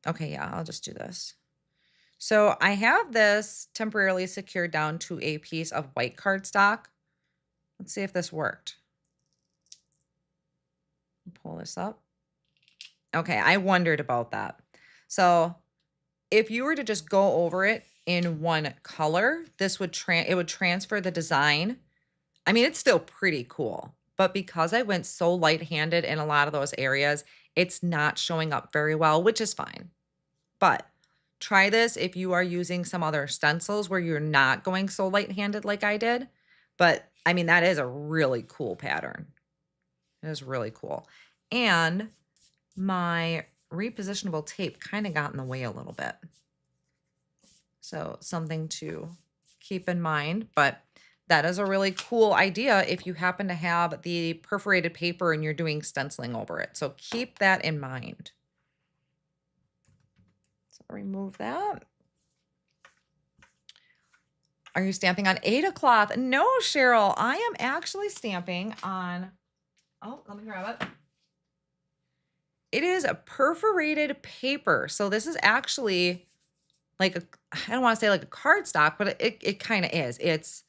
Okay, yeah, I'll just do this. So I have this temporarily secured down to a piece of white cardstock. Let's see if this worked. Pull this up. Okay, I wondered about that. So if you were to just go over it in one color, this would transfer the design. I mean, it's still pretty cool, but because I went so light-handed in a lot of those areas, it's not showing up very well, which is fine. But try this if you are using some other stencils where you're not going so light-handed like I did. But I mean, that is a really cool pattern. It is really cool. And my repositionable tape kind of got in the way a little bit. So something to keep in mind, but that is a really cool idea if you happen to have the perforated paper and you're doing stenciling over it. So keep that in mind. So remove that. Are you stamping on Ada cloth? No, Cheryl, I am actually stamping on, oh, let me grab it. It is a perforated paper. So this is actually like I don't want to say like a cardstock, but it kind of is. It's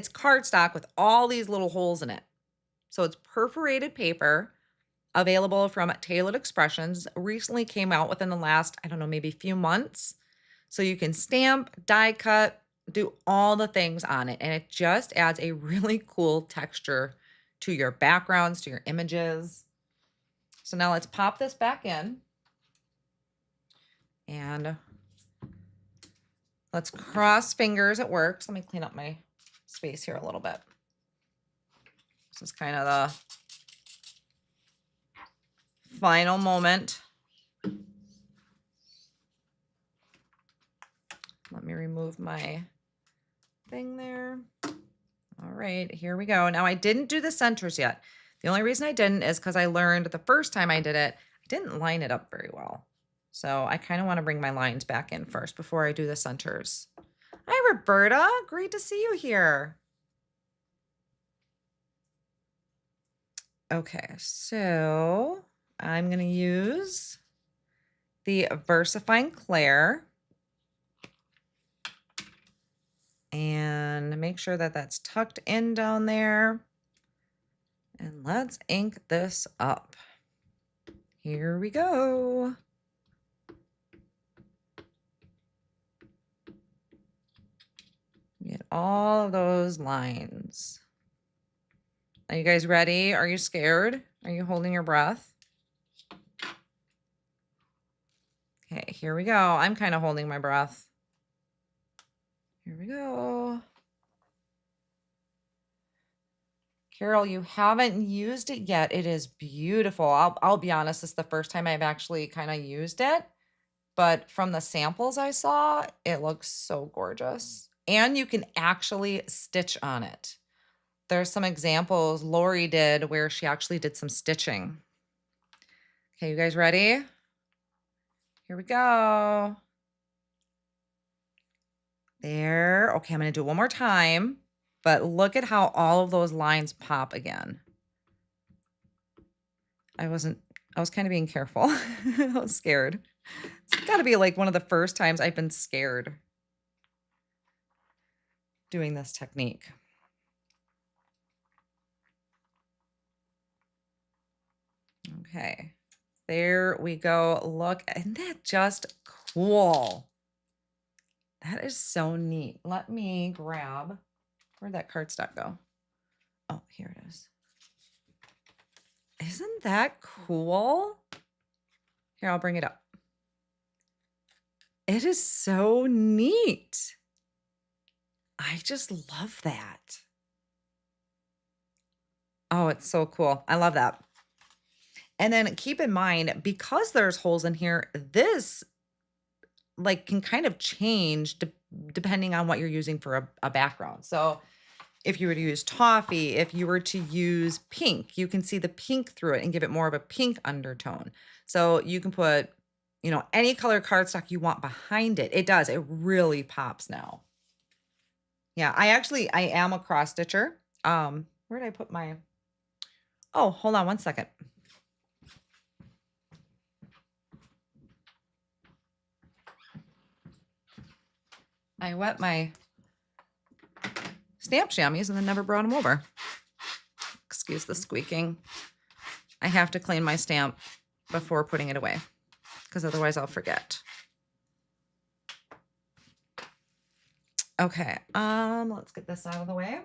cardstock with all these little holes in it. So it's perforated paper, available from Tailored Expressions. Recently came out within the last, I don't know, maybe a few months. So you can stamp, die cut, do all the things on it. And it just adds a really cool texture to your backgrounds, to your images. So now let's pop this back in. And let's cross fingers it works. Let me clean up my space here a little bit. This is kind of the final moment. Let me remove my thing there. All right, here we go. Now I didn't do the centers yet. The only reason I didn't is because I learned the first time I did it, I didn't line it up very well. So I kind of want to bring my lines back in first before I do the centers. Hi, Roberta. Great to see you here. Okay, so I'm going to use the VersaFine Clair and make sure that that's tucked in down there. And let's ink this up. Here we go. Get all of those lines. Are you guys ready? Are you scared? Are you holding your breath? Okay, here we go. I'm kind of holding my breath. Here we go. Carol, you haven't used it yet. It is beautiful. I'll be honest, this is the first time I've actually kind of used it. But from the samples I saw, it looks so gorgeous. And you can actually stitch on it. There's some examples Lori did where she actually did some stitching. Okay, you guys ready? Here we go. There. Okay, I'm going to do it one more time. But look at how all of those lines pop again. I was kind of being careful. I was scared. It's got to be like one of the first times I've been scared doing this technique. Okay, there we go. Look, isn't that just cool? That is so neat. Let me grab, where'd that cardstock go? Oh, here it is. Isn't that cool? Here, I'll bring it up. It is so neat. I just love that. Oh, it's so cool. I love that. And then keep in mind, because there's holes in here, this like can kind of change depending on what you're using for a background. So if you were to use toffee, if you were to use pink, you can see the pink through it and give it more of a pink undertone. So you can put, you know, any color cardstock you want behind it. It does. It really pops now. Yeah, I am a cross stitcher. Where did I put my, oh, hold on one second. I wet my stamp chamois and then never brought them over. Excuse the squeaking. I have to clean my stamp before putting it away because otherwise I'll forget. Okay, let's get this out of the way.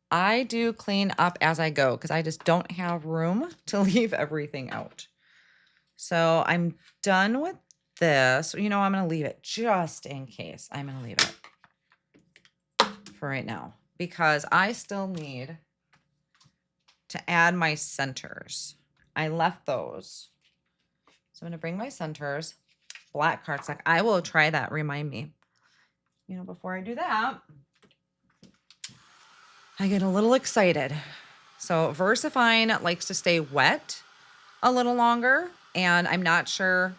I do clean up as I go because I just don't have room to leave everything out. So I'm done with this. You know, I'm going to leave it just in case. I'm going to leave it for right now because I still need to add my centers. I left those. So I'm going to bring my centers, black cardstock. I will try that. Remind me. You know, before I do that, I get a little excited. So VersaFine likes to stay wet a little longer, and I'm not sure,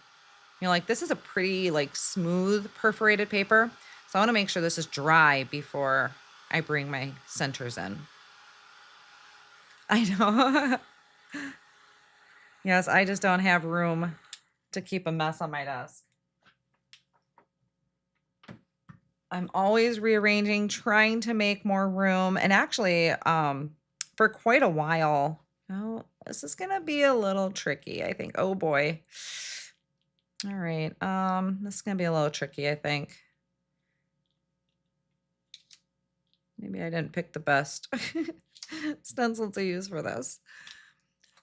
you know, like this is a pretty like smooth perforated paper. So I want to make sure this is dry before I bring my centers in. I know. Yes, I just don't have room to keep a mess on my desk. I'm always rearranging, trying to make more room. And actually, for quite a while, oh, this is going to be a little tricky, I think. Oh boy. All right. This is going to be a little tricky, I think. Maybe I didn't pick the best stencil to use for this.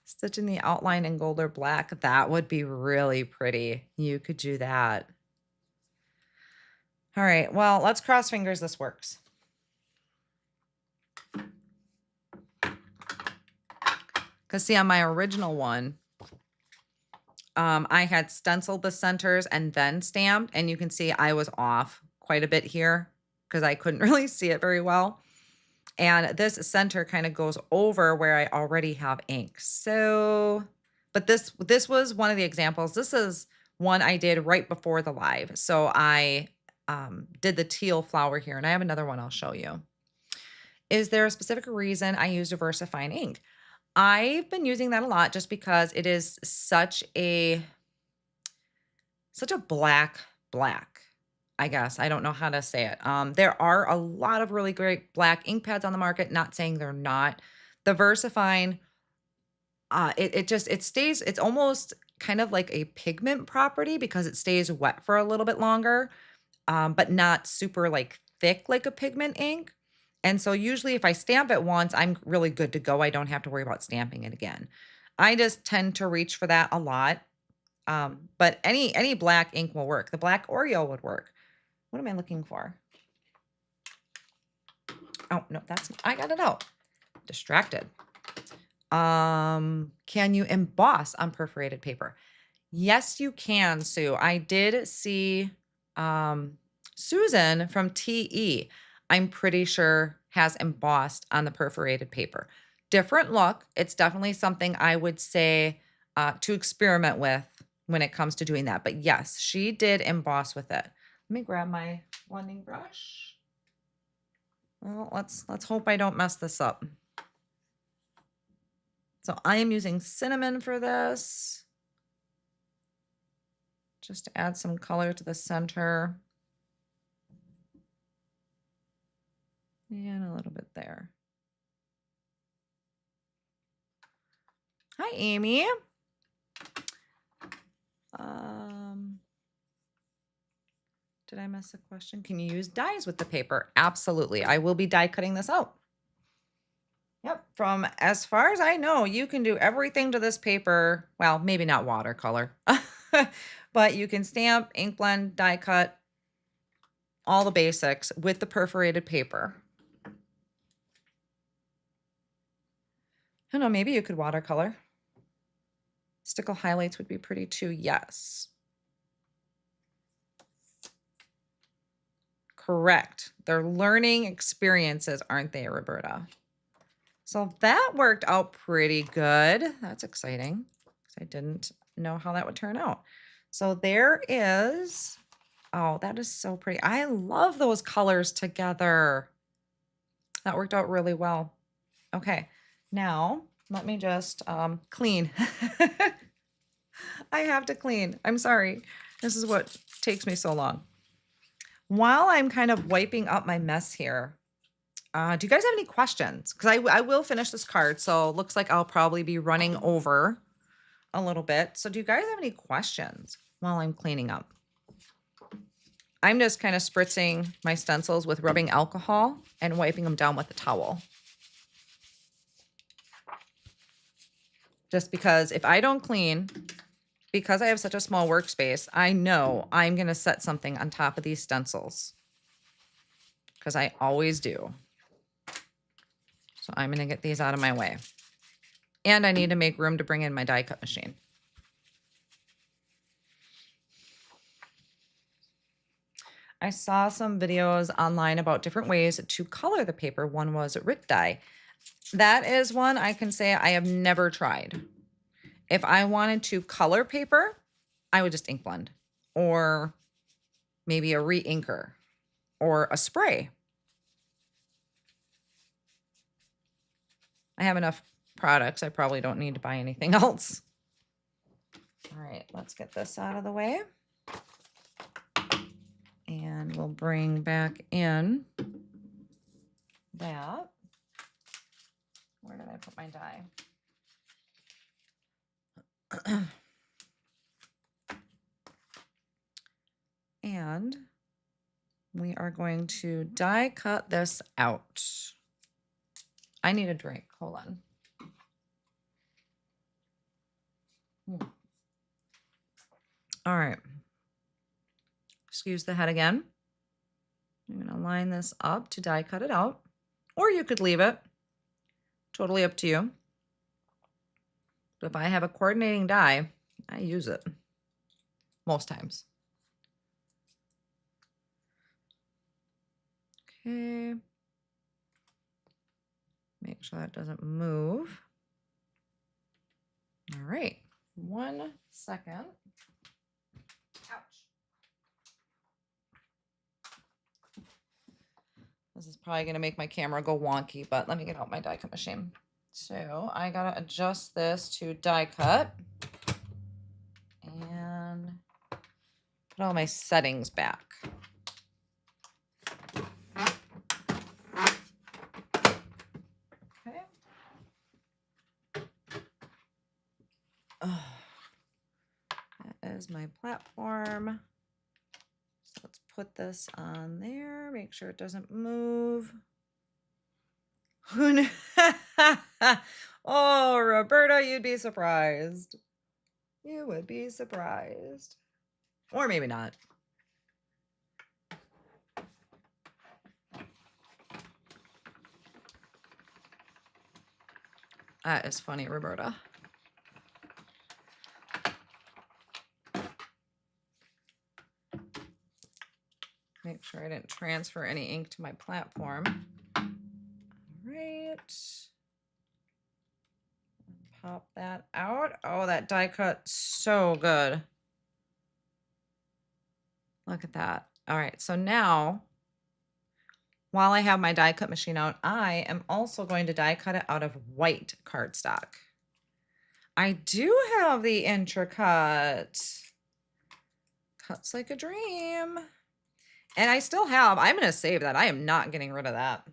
Stitching the outline in gold or black. That would be really pretty. You could do that. All right, well, let's cross fingers this works. Because see, on my original one, I had stenciled the centers and then stamped, and you can see I was off quite a bit here because I couldn't really see it very well. And this center kind of goes over where I already have ink. So, but this was one of the examples. This is one I did right before the live. So I did the teal flower here, and I have another one I'll show you. Is there a specific reason I used a VersaFine ink? I've been using that a lot just because it is such a black, I guess. I don't know how to say it. There are a lot of really great black ink pads on the market, not saying they're not. The VersaFine, it stays, it's almost kind of like a pigment property because it stays wet for a little bit longer, but not super like thick like a pigment ink. And so usually if I stamp it once, I'm really good to go. I don't have to worry about stamping it again. I just tend to reach for that a lot. But any black ink will work. The black Oreo would work. What am I looking for? Oh, no, I got it out. Distracted. Can you emboss on perforated paper? Yes, you can, Sue. I did see Susan from TE, I'm pretty sure has embossed on the perforated paper. Different look. It's definitely something I would say to experiment with when it comes to doing that. But yes, she did emboss with it. Let me grab my blending brush. Well, let's hope I don't mess this up. So I am using cinnamon for this, just to add some color to the center. And a little bit there. Hi, Amy. Did I miss a question? Can you use dies with the paper? Absolutely. I will be die cutting this out. Yep. From as far as I know, you can do everything to this paper. Well, maybe not watercolor, but you can stamp, ink blend, die cut, all the basics with the perforated paper. I don't know, maybe you could watercolor. Stickle highlights would be pretty too, yes. Correct. They're learning experiences, aren't they, Roberta? So that worked out pretty good. That's exciting because I didn't know how that would turn out. So there is, oh, that is so pretty. I love those colors together. That worked out really well. Okay, now let me just clean. I have to clean. I'm sorry. This is what takes me so long. While I'm kind of wiping up my mess here, do you guys have any questions? Because I will finish this card, so it looks like I'll probably be running over a little bit. So do you guys have any questions while I'm cleaning up? I'm just kind of spritzing my stencils with rubbing alcohol and wiping them down with a towel. Just because if I don't clean, because I have such a small workspace, I know I'm going to set something on top of these stencils because I always do. So I'm going to get these out of my way. And I need to make room to bring in my die cut machine. I saw some videos online about different ways to color the paper. One was rInk dye. That is one I can say I have never tried. If I wanted to color paper, I would just ink blend or maybe a reinker or a spray. I have enough products. I probably don't need to buy anything else. All right, let's get this out of the way. And we'll bring back in that. Where did I put my die? And we are going to die cut this out. I need a drink. Hold on. All right. Excuse the head again. I'm going to line this up to die cut it out, or you could leave it. Totally up to you. But if I have a coordinating die, I use it most times. Okay. Make sure that doesn't move. All right, 1 second. Ouch. This is probably gonna make my camera go wonky, but let me get out my die cut machine. So I gotta adjust this to die cut and put all my settings back. Okay. That is my platform. So let's put this on there, make sure it doesn't move. Oh, Roberta, you'd be surprised. You would be surprised. Or maybe not. That is funny, Roberta. Make sure I didn't transfer any ink to my platform. All right. Pop that out. Oh, that die cut, so good. Look at that. All right, so now, while I have my die cut machine out, I am also going to die cut it out of white cardstock. I do have the intricate. Cuts like a dream. And I still have, I'm going to save that. I am not getting rid of that.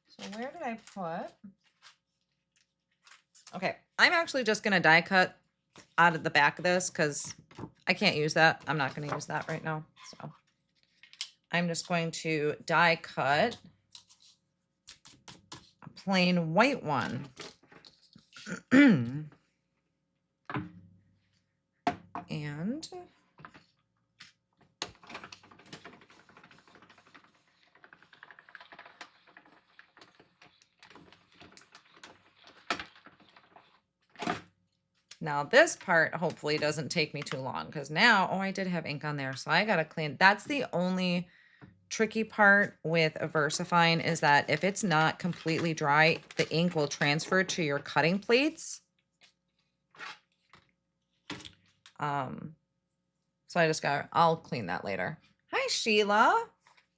So where did I put? Okay, I'm actually just going to die cut out of the back of this because I can't use that. I'm not going to use that right now. So I'm just going to die cut a plain white one. And now this part hopefully doesn't take me too long because now, oh, I did have ink on there. So I got to clean. That's the only tricky part with a VersaFine is that if it's not completely dry, the ink will transfer to your cutting plates. So I just I'll clean that later. Hi, Sheila.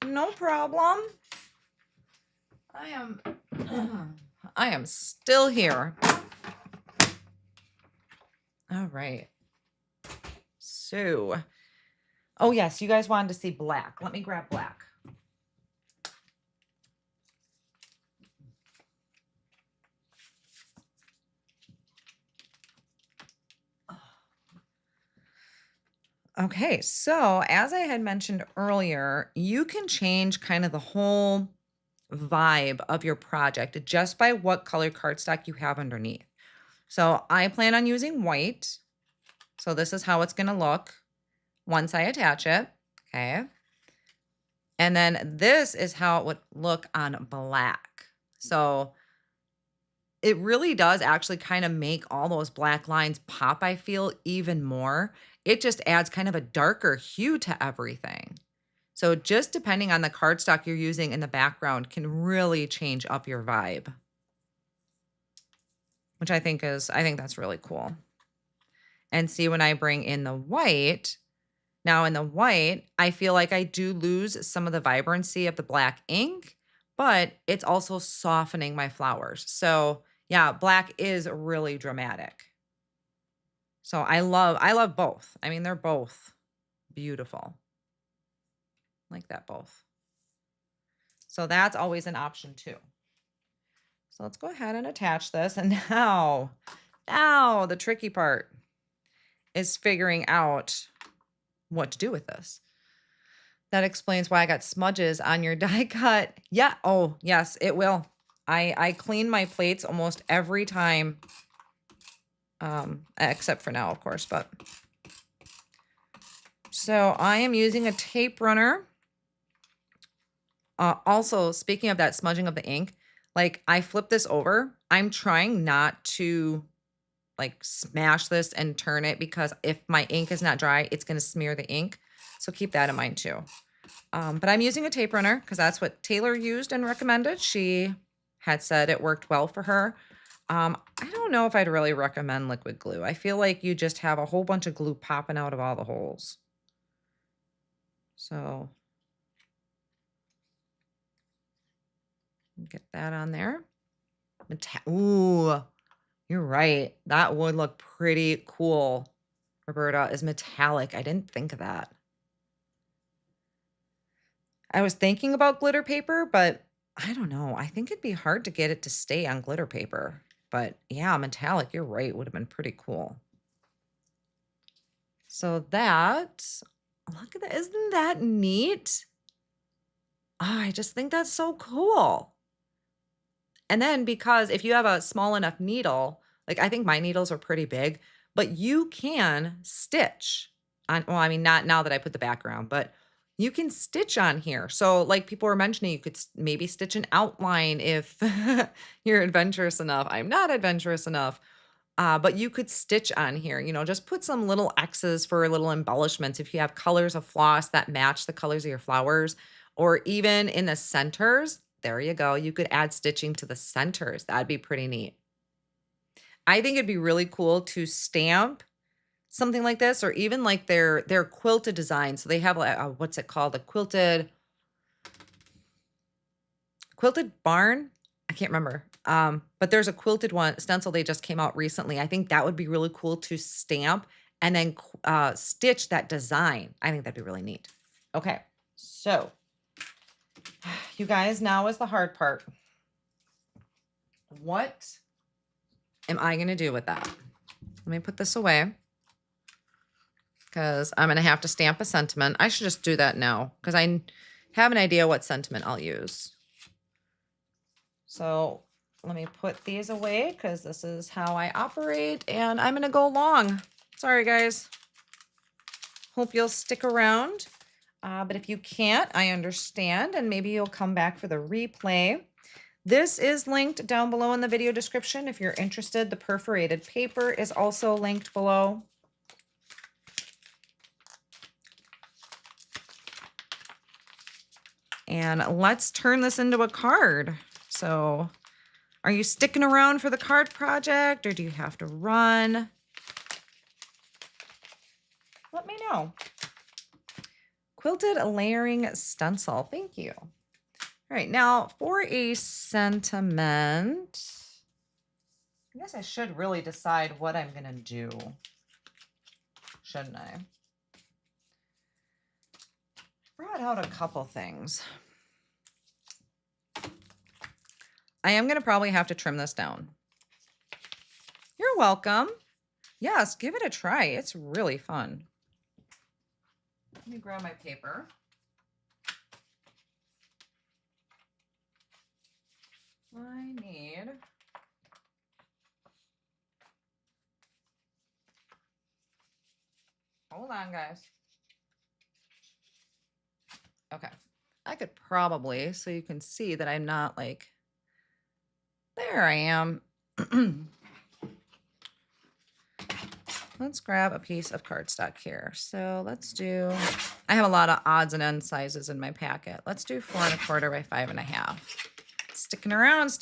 No problem. I am still here. All right. So, oh yes, you guys wanted to see black. Let me grab black. Okay, so as I had mentioned earlier, you can change kind of the whole vibe of your project just by what color cardstock you have underneath. So I plan on using white. So this is how it's going to look once I attach it. Okay. And then this is how it would look on black. So it really does actually kind of make all those black lines pop, I feel, even more. It just adds kind of a darker hue to everything. So just depending on the cardstock you're using in the background can really change up your vibe, which I think that's really cool. And see, when I bring in the white, now in the white, I feel like I do lose some of the vibrancy of the black ink, but it's also softening my flowers. So yeah, black is really dramatic. So I love both. I mean, they're both beautiful. Like that both. So that's always an option too. So let's go ahead and attach this. And now the tricky part is figuring out what to do with this. That explains why I got smudges on your die cut. Yeah. Oh, yes, it will. I clean my plates almost every time, except for now, of course. But so I am using a tape runner. Also, speaking of that smudging of the ink, like I flip this over. I'm trying not to like smash this and turn it because if my ink is not dry, it's going to smear the ink. So keep that in mind too. But I'm using a tape runner because that's what Taylor used and recommended. She had said it worked well for her. I don't know if I'd really recommend liquid glue. I feel like you just have a whole bunch of glue popping out of all the holes. So get that on there. Ooh, you're right. That would look pretty cool. Roberta is metallic. I didn't think of that. I was thinking about glitter paper, but I don't know. I think it'd be hard to get it to stay on glitter paper. But yeah, metallic, you're right, would have been pretty cool. So that, look at that. Isn't that neat? Oh, I just think that's so cool. And then because if you have a small enough needle, like I think my needles are pretty big, but you can stitch on, well, I mean, not now that I put the background, but you can stitch on here. So like people were mentioning, you could maybe stitch an outline if you're adventurous enough. I'm not adventurous enough. But you could stitch on here, you know, just put some little X's for little embellishments. If you have colors of floss that match the colors of your flowers, or even in the centers, there you go. You could add stitching to the centers. That'd be pretty neat. I think it'd be really cool to stamp something like this, or even like their quilted design. So they have like what's it called? A quilted barn. I can't remember. But there's a quilted one stencil they just came out recently. I think that would be really cool to stamp and then stitch that design. I think that'd be really neat. Okay, so you guys, now is the hard part. What am I going to do with that? Let me put this away because I'm going to have to stamp a sentiment. I should just do that now because I have an idea what sentiment I'll use. So let me put these away because this is how I operate and I'm going to go long. Sorry, guys. Hope you'll stick around. But if you can't, I understand. And maybe you'll come back for the replay. This is linked down below in the video description. If you're interested, the perforated paper is also linked below. And let's turn this into a card. So are you sticking around for the card project or do you have to run? Let me know. Quilted layering stencil. Thank you. All right, now for a sentiment, I guess I should really decide what I'm going to do, shouldn't I? Brought out a couple things. I am going to probably have to trim this down. You're welcome. Yes, give it a try. It's really fun. Let me grab my paper. I need hold on, guys. Okay. I could probably, so you can see that I'm not like, there I am. Let's grab a piece of cardstock here. So let's do, I have a lot of odds and ends sizes in my packet. Let's do 4 1/4 by 5 1/2. Sticking around.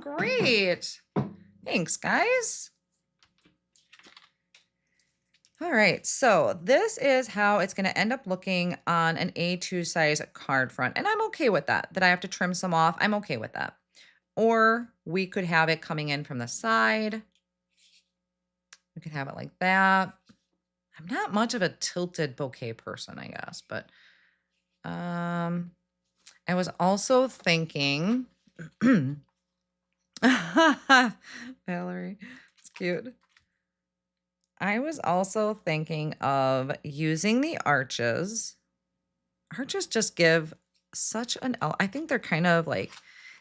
Great. Thanks, guys. All right, so this is how it's going to end up looking on an A2 size card front. And I'm okay with that I have to trim some off. I'm okay with that. Or we could have it coming in from the side. We could have it like that. I'm not much of a tilted bouquet person, I guess, but I was also thinking, Valerie, it's cute. I was also thinking of using the arches. Arches just give such an, I think they're kind of like,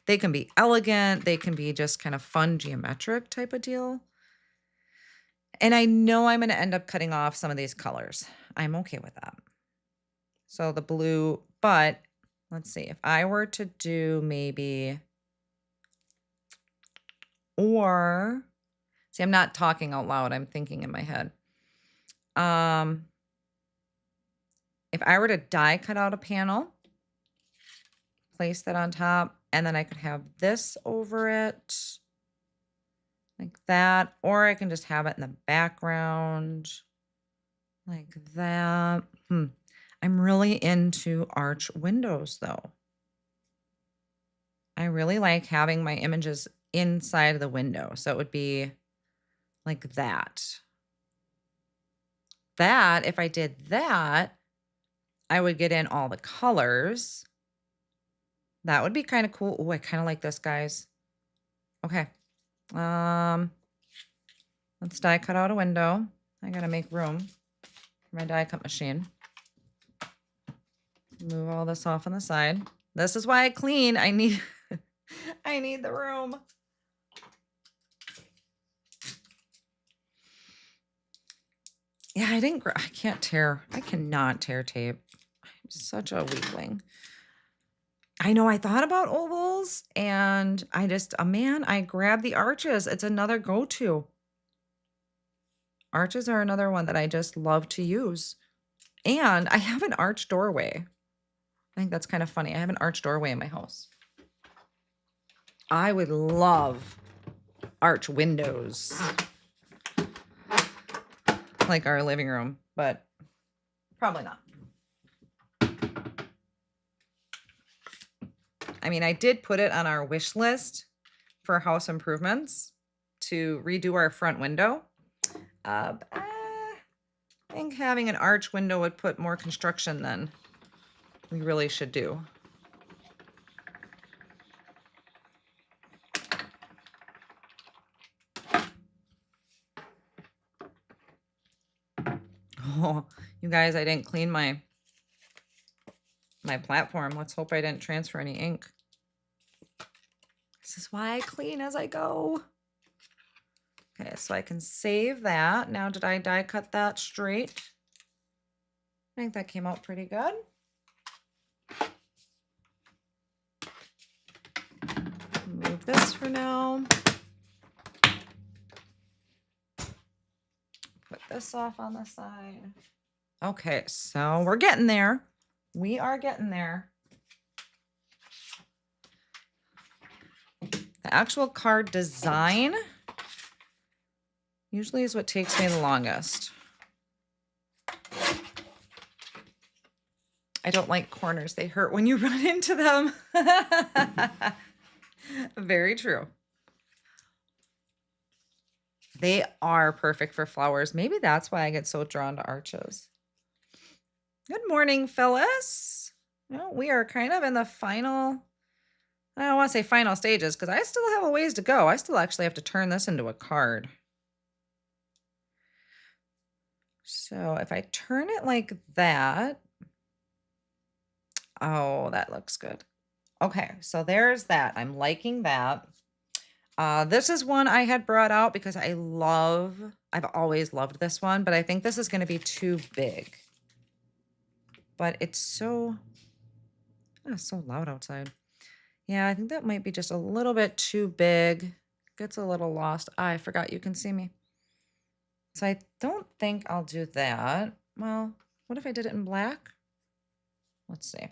they can be elegant. They can be just kind of fun geometric type of deal. And I know I'm going to end up cutting off some of these colors. I'm okay with that. So the blue, but let's see, if I were to do maybe, or see, I'm not talking out loud. I'm thinking in my head. if I were to die cut out a panel, place that on top, and then I could have this over it like that, or I can just have it in the background like that. I'm really into arch windows though. I really like having my images inside of the window. So it would be like that. That, if I did that, I would get in all the colors. That would be kind of cool. Oh, I kind of like this, guys. Okay. Let's die cut out a window. I gotta make room for my die cut machine. Move all this off on the side. This is why I clean. I need I need the room. Yeah, I cannot tear tape. I'm such a weakling. I know I thought about ovals and I grab the arches. It's another go-to. Arches are another one that I just love to use. And I have an arch doorway. I think that's kind of funny. I have an arch doorway in my house. I would love arch windows. Like our living room, but probably not. I mean, I did put it on our wish list for house improvements to redo our front window. I think having an arch window would put more construction than we really should do. Oh, you guys, I didn't clean my platform. Let's hope I didn't transfer any ink. This is why I clean as I go. Okay, so I can save that. Now, did I die cut that straight? I think that came out pretty good. Move this for now. Put this off on the side. Okay, so we're getting there. We are getting there. The actual card design usually is what takes me the longest. I don't like corners. They hurt when you run into them. Very true. They are perfect for flowers. Maybe that's why I get so drawn to arches. Good morning, Phyllis. Well, we are kind of in the final, I don't want to say final stages because I still have a ways to go. I still actually have to turn this into a card. So if I turn it like that, oh, that looks good. Okay, so there's that. I'm liking that. This is one I had brought out because I've always loved this one, but I think this is going to be too big. But it's so loud outside. Yeah, I think that might be just a little bit too big. Gets a little lost. I forgot you can see me. So I don't think I'll do that. Well, what if I did it in black? Let's see.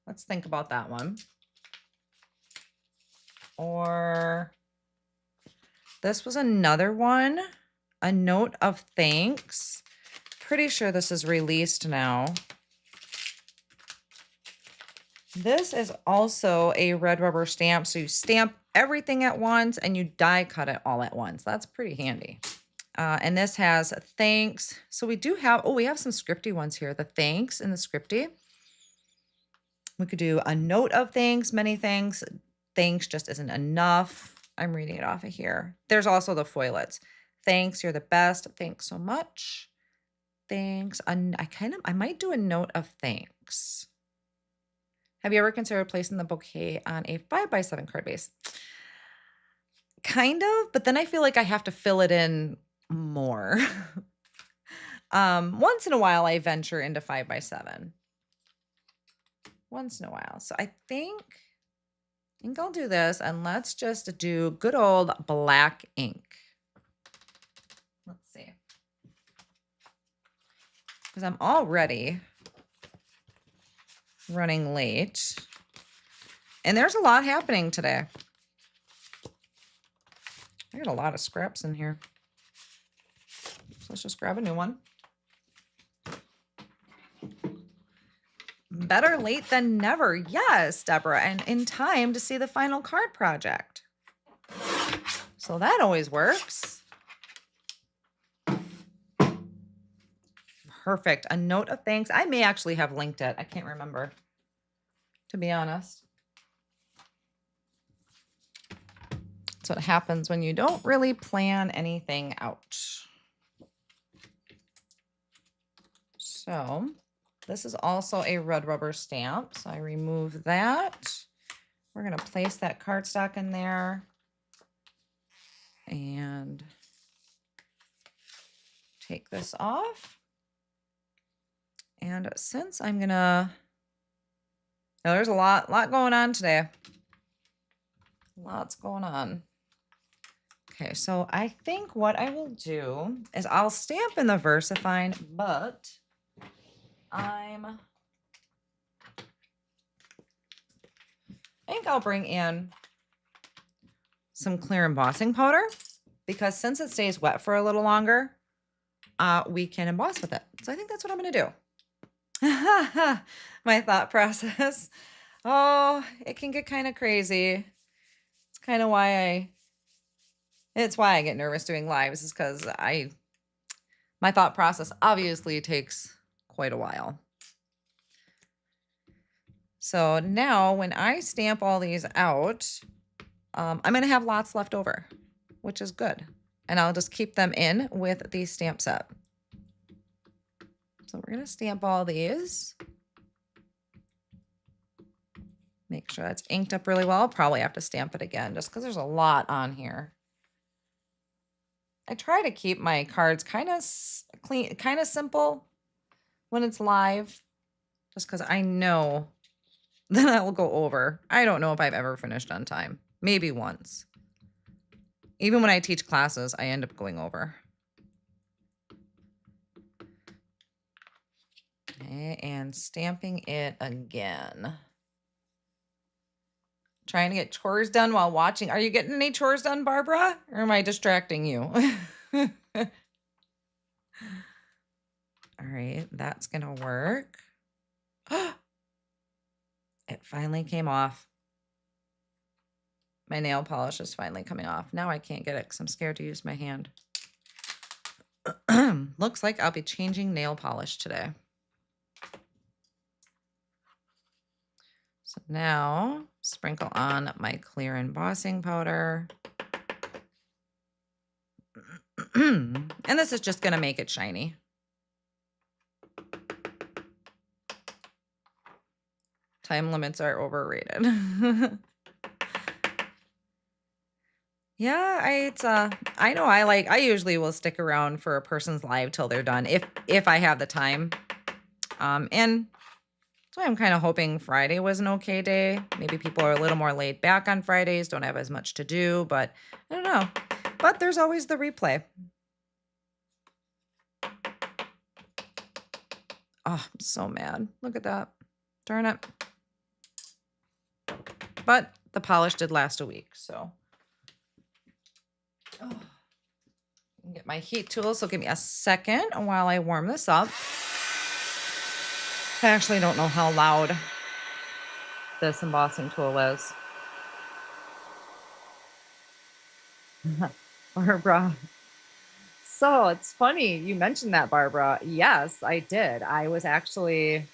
Let's think about that one. Or this was another one. A note of thanks. Pretty sure this is released now. This is also a red rubber stamp. So you stamp everything at once and you die cut it all at once. That's pretty handy. And this has thanks. So we do have, we have some scripty ones here. The thanks and the scripty. We could do a note of thanks, many thanks. Thanks just isn't enough. I'm reading it off of here. There's also the foilets. Thanks, you're the best. Thanks so much. Thanks. I might do a note of thanks. Have you ever considered placing the bouquet on a 5x7 card base? Kind of, but then I feel like I have to fill it in more. Once in a while, I venture into 5x7. Once in a while. So I think I'll do this, and let's just do good old black ink. Let's see. Because I'm all ready running late. And there's a lot happening today. I got a lot of scraps in here. So let's just grab a new one. Better late than never. Yes, Deborah. And in time to see the final card project. So that always works. Perfect. A note of thanks. I may actually have linked it. I can't remember, to be honest. That's what happens when you don't really plan anything out. So this is also a red rubber stamp. So I remove that. We're going to place that cardstock in there and take this off. And since I'm going to, now there's a lot going on today. Lots going on. Okay, so I think what I will do is I'll stamp in the VersaFine, but I think I'll bring in some Clair embossing powder because since it stays wet for a little longer, we can emboss with it. So I think that's what I'm going to do. My thought process. Oh, it can get kind of crazy. It's kind of why it's why I get nervous doing lives, is because my thought process obviously takes quite a while. So now when I stamp all these out, I'm going to have lots left over, which is good. And I'll just keep them in with the stamp set. So we're going to stamp all these. Make sure it's inked up really well. I'll probably have to stamp it again just because there's a lot on here. I try to keep my cards kind of clean, kind of simple when it's live, just because I know that I will go over. I don't know if I've ever finished on time. Maybe once. Even when I teach classes, I end up going over. Okay, and stamping it again. Trying to get chores done while watching. Are you getting any chores done, Barbara? Or am I distracting you? All right, that's going to work. It finally came off. My nail polish is finally coming off. Now I can't get it because I'm scared to use my hand. Looks like I'll be changing nail polish today. So now sprinkle on my clear embossing powder. And this is just going to make it shiny. Time limits are overrated. Yeah, I know I usually will stick around for a person's live till they're done if I have the time. And that's why I'm kind of hoping Friday was an okay day. Maybe people are a little more laid back on Fridays, don't have as much to do, but I don't know. But there's always the replay. Oh, I'm so mad. Look at that. Darn it. But the polish did last a week, so. Oh. Get my heat tool, so give me a second while I warm this up. I actually don't know how loud this embossing tool is. Barbara. So it's funny you mentioned that, Barbara. Yes, I did. I was actually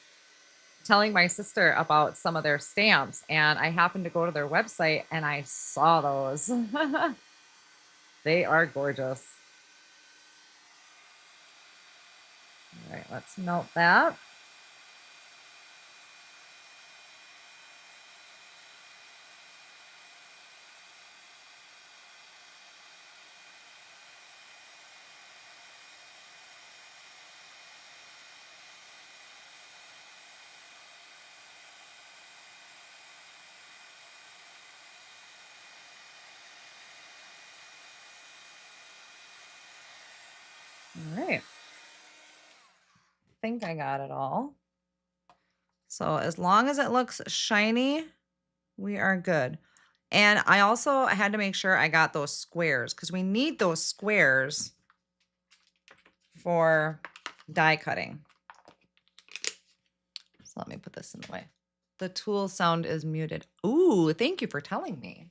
telling my sister about some of their stamps, and I happened to go to their website and I saw those. They are gorgeous. All right, let's melt that. All right. I think I got it all. So as long as it looks shiny, we are good. And I also had to make sure I got those squares because we need those squares for die cutting. So let me put this in the way. The tool sound is muted. Ooh, thank you for telling me.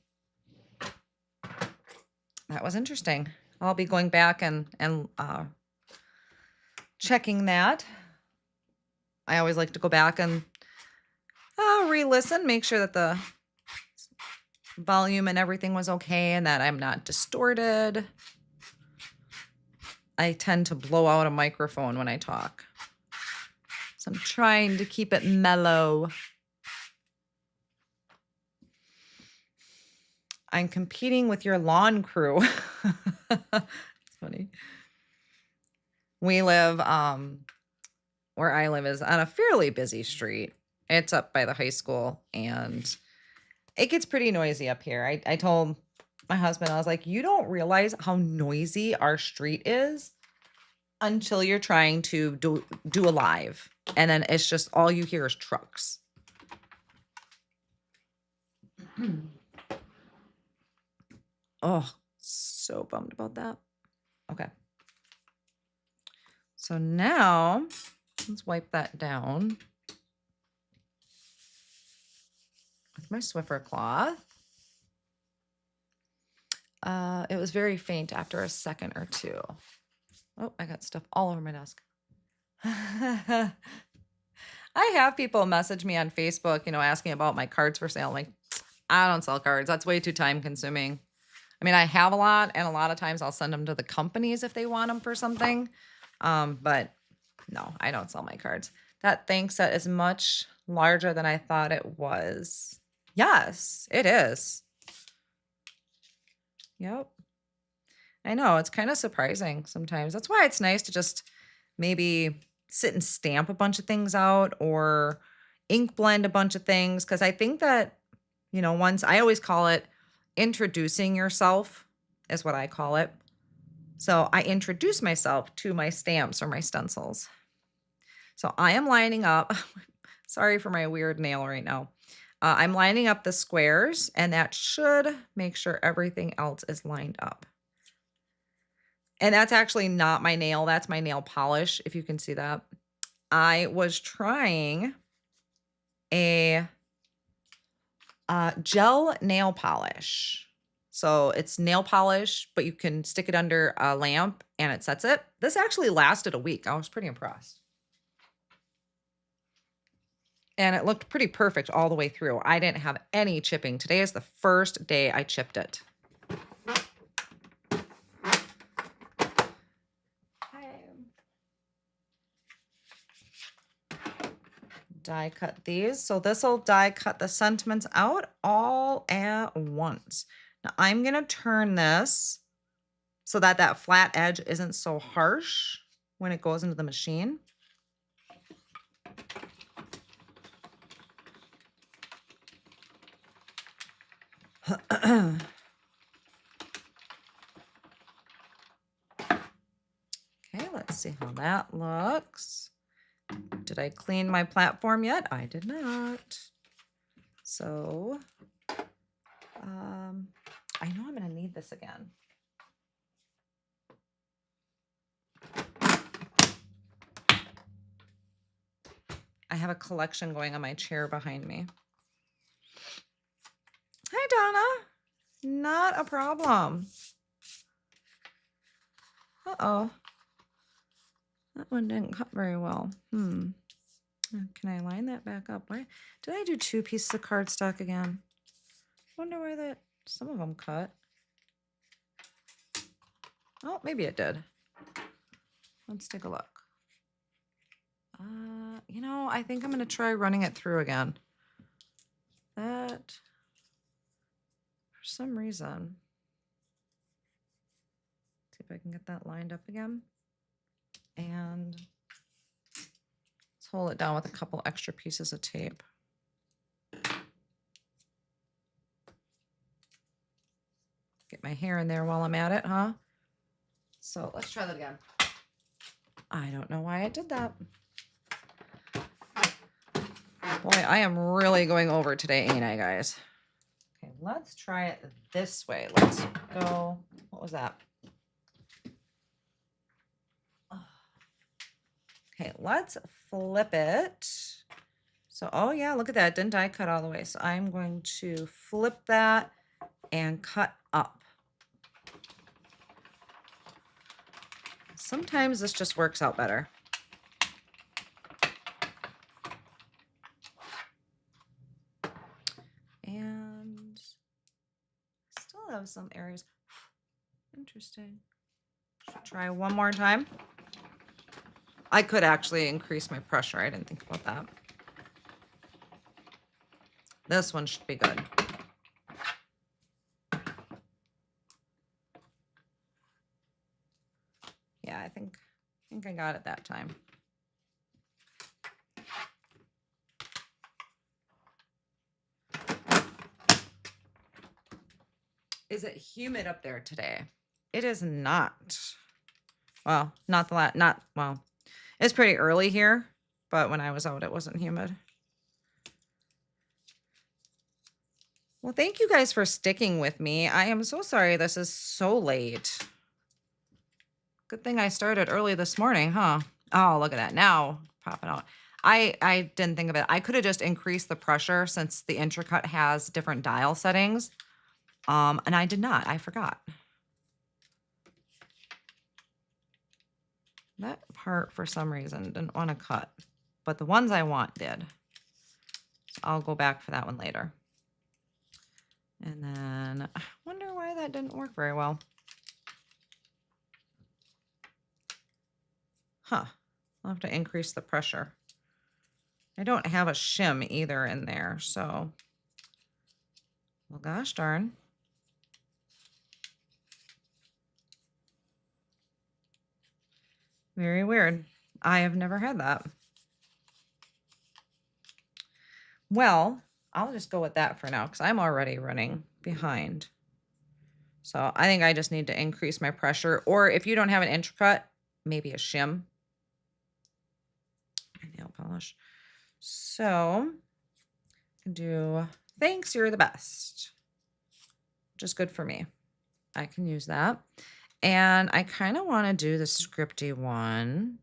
That was interesting. I'll be going back and checking that. I always like to go back and re-listen, make sure that the volume and everything was okay and that I'm not distorted. I tend to blow out a microphone when I talk. So I'm trying to keep it mellow. I'm competing with your lawn crew. It's funny. We live, where I live is on a fairly busy street. It's up by the high school and it gets pretty noisy up here. I told my husband, I was like, you don't realize how noisy our street is until you're trying to do a live. And then it's just all you hear is trucks. Oh, so bummed about that. Okay. So now let's wipe that down with my Swiffer cloth. It was very faint after a second or two. Oh, I got stuff all over my desk. I have people message me on Facebook, asking about my cards for sale. I'm like, I don't sell cards. That's way too time consuming. I mean, I have a lot, and a lot of times I'll send them to the companies if they want them for something. But no, I don't sell my cards. That thank set is much larger than I thought it was. Yes, it is. Yep. I know, it's kind of surprising sometimes. That's why it's nice to just maybe sit and stamp a bunch of things out or ink blend a bunch of things. Because I think that, once I always call it introducing yourself is what I call it. So I introduce myself to my stamps or my stencils. So I am lining up. Sorry for my weird nail right now. I'm lining up the squares, and that should make sure everything else is lined up. And that's actually not my nail. That's my nail polish, if you can see that. I was trying a gel nail polish. So it's nail polish, but you can stick it under a lamp and it sets it. This actually lasted a week. I was pretty impressed. And it looked pretty perfect all the way through. I didn't have any chipping. Today is the first day I chipped it. Die cut these. So this will die cut the sentiments out all at once. Now I'm going to turn this so that that flat edge isn't so harsh when it goes into the machine. Okay, let's see how that looks. Did I clean my platform yet? I did not. So, I know I'm going to need this again. I have a collection going on my chair behind me. Hi, Donna. Not a problem. Uh-oh. That one didn't cut very well. Can I line that back up? Why did I do 2 pieces of cardstock again? Wonder why that some of them cut. Oh, maybe it did. Let's take a look. I think I'm going to try running it through again. That, for some reason, see if I can get that lined up again. And let's hold it down with a couple extra pieces of tape. Get my hair in there while I'm at it, huh? So let's try that again. I don't know why I did that. Boy, I am really going over today, ain't I, guys? Okay, let's try it this way. Let's go, what was that? Okay, let's flip it. So, oh yeah, look at that. Didn't I cut all the way? So I'm going to flip that and cut up. Sometimes this just works out better. And I still have some areas. Interesting. Should try one more time. I could actually increase my pressure. I didn't think about that. This one should be good. Yeah, I think I got it that time. Is it humid up there today? It is not. Well, well, it's pretty early here, but when I was out, it wasn't humid. Well, thank you guys for sticking with me. I am so sorry this is so late. Good thing I started early this morning, huh? Oh, look at that. Now popping out. I didn't think of it. I could have just increased the pressure since the Intricut has different dial settings. And I did not. I forgot. That part, for some reason, didn't want to cut. But the ones I want did. So I'll go back for that one later. And then I wonder why that didn't work very well. Huh. I'll have to increase the pressure. I don't have a shim either in there, so. Well, gosh darn. Very weird. I have never had that. Well, I'll just go with that for now because I'm already running behind. So I think I just need to increase my pressure. Or if you don't have an Intricut, maybe a shim. Nail polish. So I can do thanks, you're the best. Just good for me. I can use that. And I kind of want to do the scripty one.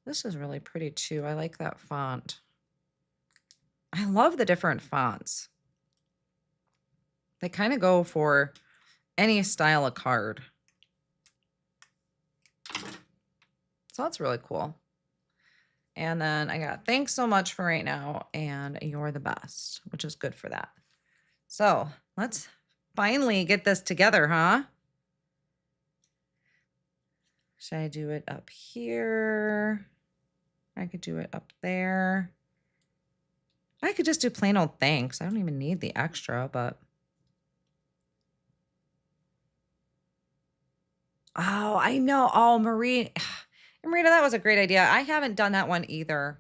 This is really pretty too. I like that font. I love the different fonts. They kind of go for any style of card. So that's really cool. And then I got thanks so much for right now and you're the best, which is good for that. So let's finally get this together, huh? Should I do it up here? I could do it up there. I could just do plain old thanks. I don't even need the extra, but. Oh, I know. Oh, Marie. Marita, that was a great idea. I haven't done that one either.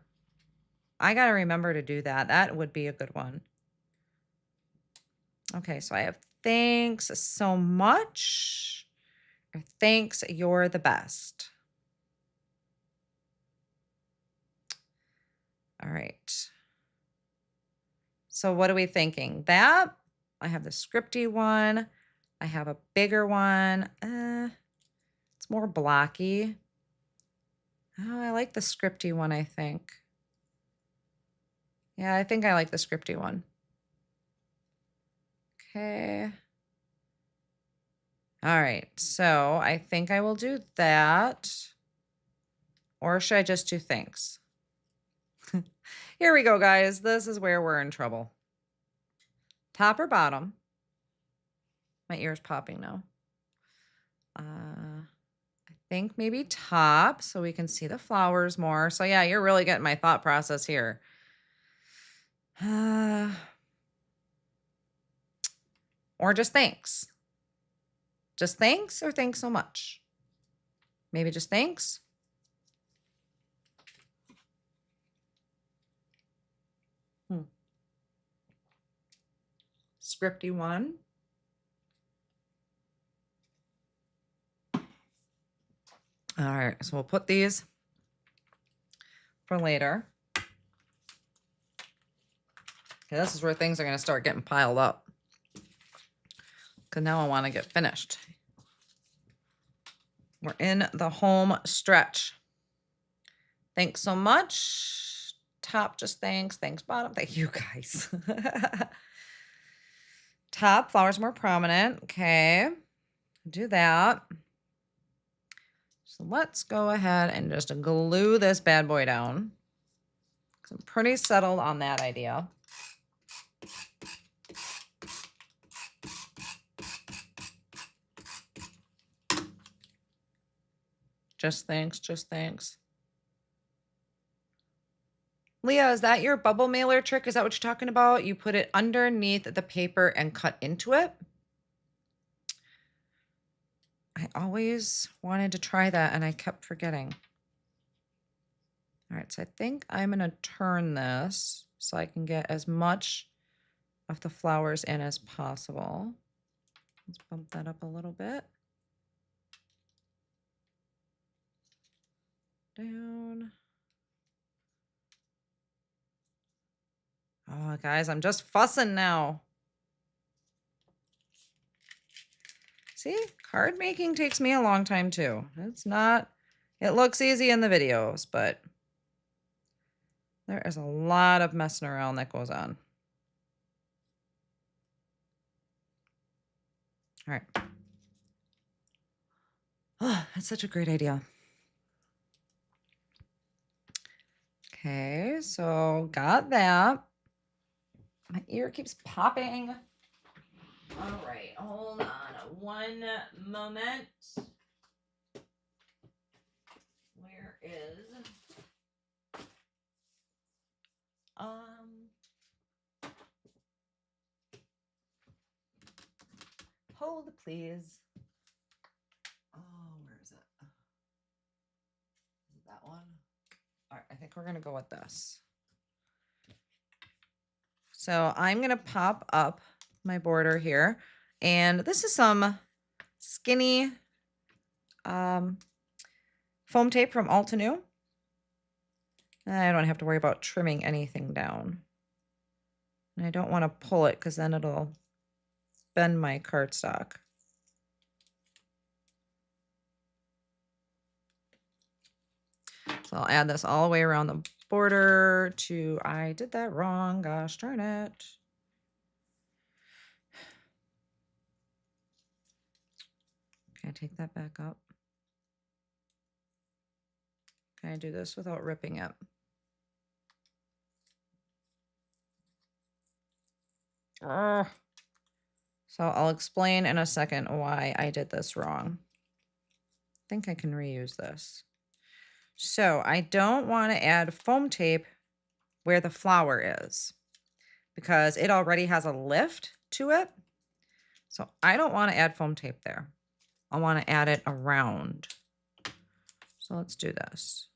I got to remember to do that. That would be a good one. Okay, so I have thanks so much. Or thanks, you're the best. All right. So what are we thinking? That, I have the scripty one. I have a bigger one. It's more blocky. Oh, I like the scripty one, I think. Yeah, I think I like the scripty one. Okay. All right, so I think I will do that. Or should I just do thanks? Here we go, guys. This is where we're in trouble. Top or bottom? My ear's popping now. I think maybe top so we can see the flowers more. So yeah, you're really getting my thought process here. Or just thanks. Just thanks or thanks so much? Maybe just thanks. Scripty one. All right, so we'll put these for later. Okay, this is where things are going to start getting piled up. Because now I want to get finished. We're in the home stretch. Thanks so much. Top, just thanks. Thanks, bottom. Thank you, guys. Top, flowers more prominent. Okay, do that. So let's go ahead and just glue this bad boy down. I'm pretty settled on that idea. Just thanks, just thanks. Leah, is that your bubble mailer trick? Is that what you're talking about? You put it underneath the paper and cut into it? I always wanted to try that and I kept forgetting. All right, so I think I'm gonna turn this so I can get as much of the flowers in as possible. Let's bump that up a little bit. Down. Oh, guys, I'm just fussing now. See, card making takes me a long time too. It's not, it looks easy in the videos, but there is a lot of messing around that goes on. All right. Oh, that's such a great idea. Okay, so got that. My ear keeps popping. All right, hold on one moment. Where is hold please. Oh, where is it? Is it that one? All right, I think we're gonna go with this. So I'm gonna pop up my border here, and this is some skinny foam tape from Altenew. I don't have to worry about trimming anything down. And I don't want to pull it because then it'll bend my cardstock. So I'll add this all the way around the border to, I did that wrong, gosh darn it. Can I take that back up? Can I do this without ripping it? So I'll explain in a second why I did this wrong. I think I can reuse this. So I don't want to add foam tape where the flower is because it already has a lift to it. So I don't want to add foam tape there. I want to add it around. So let's do this.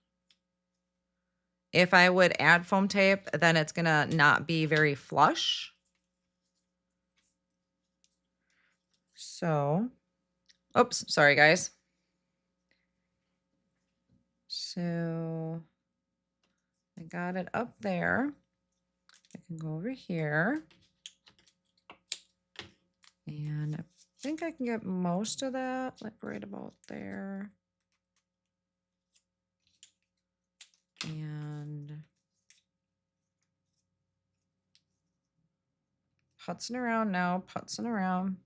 If I would add foam tape, then it's going to not be very flush. So, oops, sorry guys. So I got it up there. I can go over here. And I think I can get most of that, like right about there. And putzing around now, putzing around.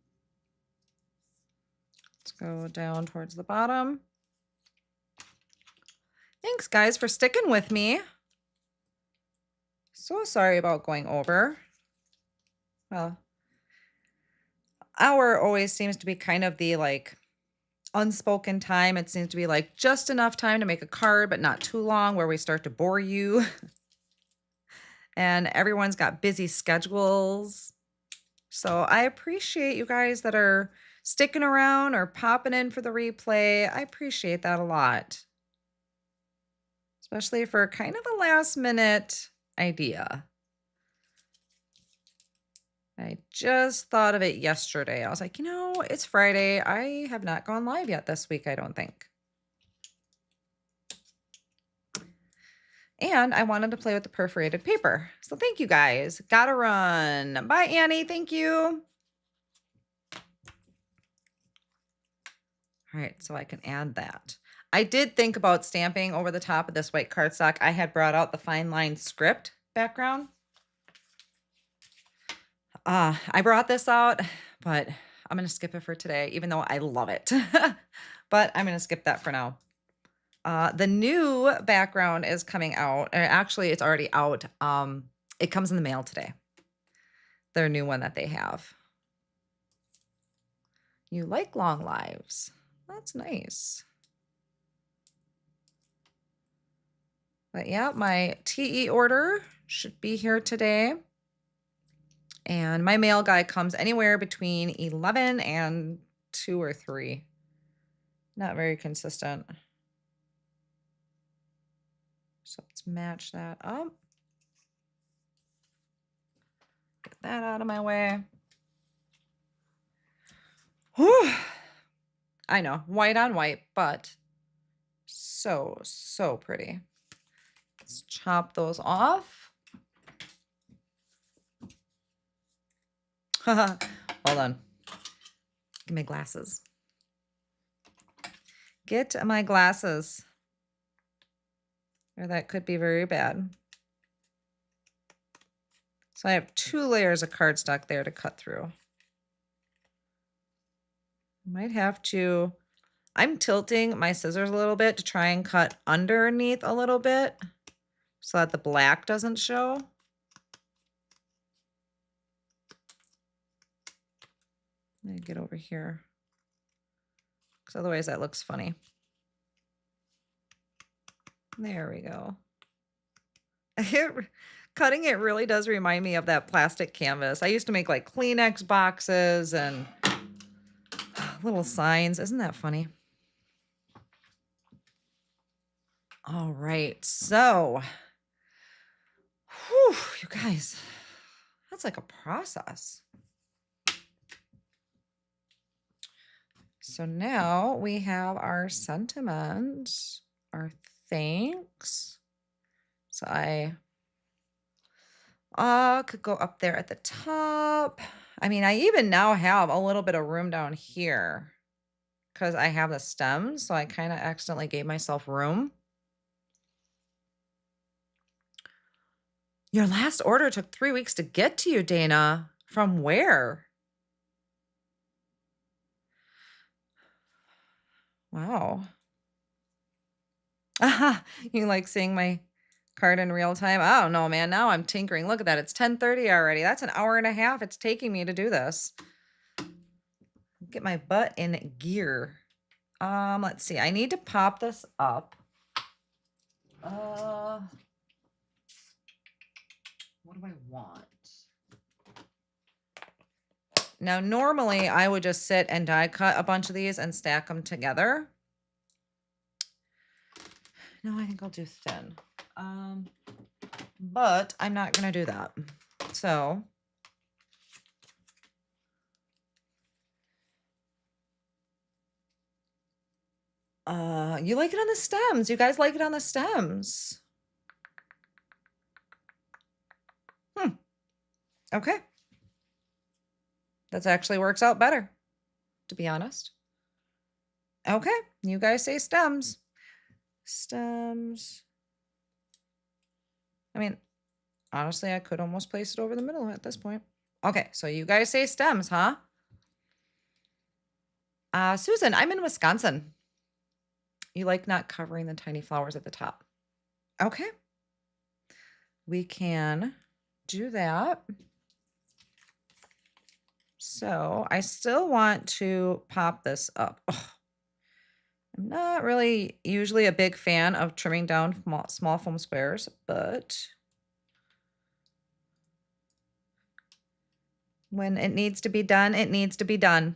Let's go down towards the bottom. Thanks guys for sticking with me. So sorry about going over. Well, hour always seems to be kind of the like unspoken time. It seems to be like just enough time to make a card, but not too long where we start to bore you. And everyone's got busy schedules. So I appreciate you guys that are sticking around or popping in for the replay. I appreciate that a lot. Especially for kind of a last minute idea. I just thought of it yesterday. I was like, you know, it's Friday. I have not gone live yet this week, I don't think. And I wanted to play with the perforated paper. So thank you guys. Gotta run. Bye, Annie. Thank you. All right, so I can add that. I did think about stamping over the top of this white cardstock. I had brought out the fine line script background. I brought this out, but I'm going to skip it for today, even though I love it. But I'm going to skip that for now. The new background is coming out. Or actually, it's already out. It comes in the mail today. Their new one that they have. You like long lives. That's nice. But yeah, my TE order should be here today. And my mail guy comes anywhere between 11 and 2 or 3. Not very consistent. So let's match that up. Get that out of my way. Whew. I know, white on white, but so, so pretty. Let's chop those off. Hold on. Get my glasses. Get my glasses. Or that could be very bad. So I have 2 layers of cardstock there to cut through. Might have to, I'm tilting my scissors a little bit to try and cut underneath a little bit so that the black doesn't show. Let me get over here, because otherwise that looks funny. There we go. Cutting it really does remind me of that plastic canvas. I used to make like Kleenex boxes and little signs. Isn't that funny? All right, so, whew, you guys, that's like a process. So now we have our sentiment, our thanks. So I could go up there at the top. I mean, I even now have a little bit of room down here because I have the stems. So I kind of accidentally gave myself room. Your last order took 3 weeks to get to you, Dana. From where? Wow. You like seeing my card in real time? I don't know, man. Now I'm tinkering. Look at that. It's 10:30 already. That's an hour and a half it's taking me to do this. Get my butt in gear. Let's see. I need to pop this up. What do I want? Now, normally I would just sit and die cut a bunch of these and stack them together. No, I think I'll do thin. But I'm not going to do that. So you like it on the stems. You guys like it on the stems. Okay. That actually works out better, to be honest. Okay, you guys say stems. Stems. I mean, honestly, I could almost place it over the middle at this point. Okay, so you guys say stems, huh? Susan, I'm in Wisconsin. You like not covering the tiny flowers at the top. Okay. We can do that. So I still want to pop this up. Oh, I'm not really usually a big fan of trimming down small foam squares, but when it needs to be done, it needs to be done.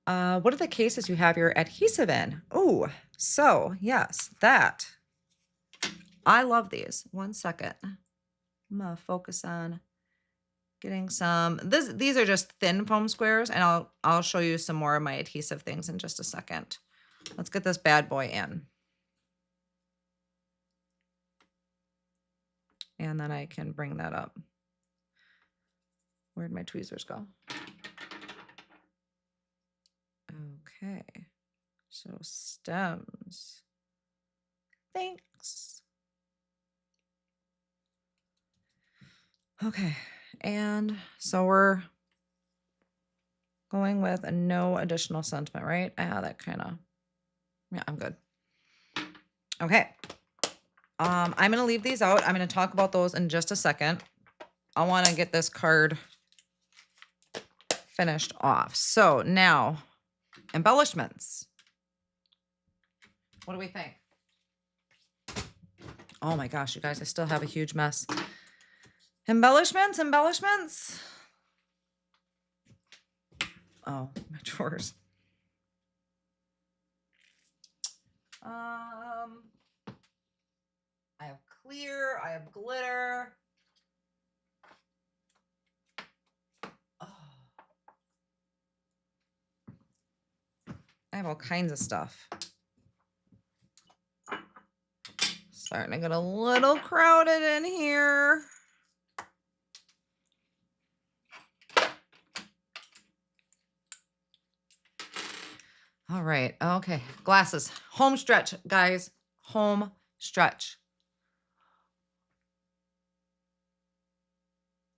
What are the cases you have your adhesive in? Oh, so yes, that. I love these. 1 second. I'm gonna focus on getting some. These are just thin foam squares, and I'll show you some more of my adhesive things in just a second. Let's get this bad boy in. And then I can bring that up. Where'd my tweezers go? Okay. So stems. Thanks. Okay. And so we're going with a no additional sentiment, right? Ah, that kind of, yeah, I'm good. Okay. I'm going to leave these out. I'm going to talk about those in just a second. I want to get this card finished off. So now, embellishments. What do we think? Oh my gosh, you guys, I still have a huge mess. Embellishments. Oh, my drawers. I have clear, I have glitter. Oh. I have all kinds of stuff. Starting to get a little crowded in here. All right, okay, glasses. Home stretch, guys, home stretch.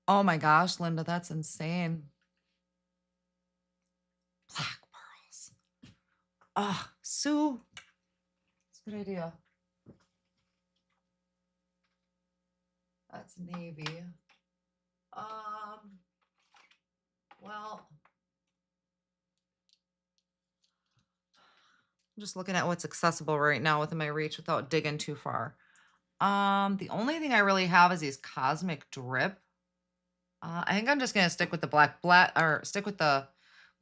Oh my gosh, Linda, that's insane. Black pearls. Ah, Sue. That's a good idea. That's navy. Well, I'm just looking at what's accessible right now within my reach without digging too far. The only thing I really have is these Cosmic Drip. I think I'm just gonna stick with the black, or stick with the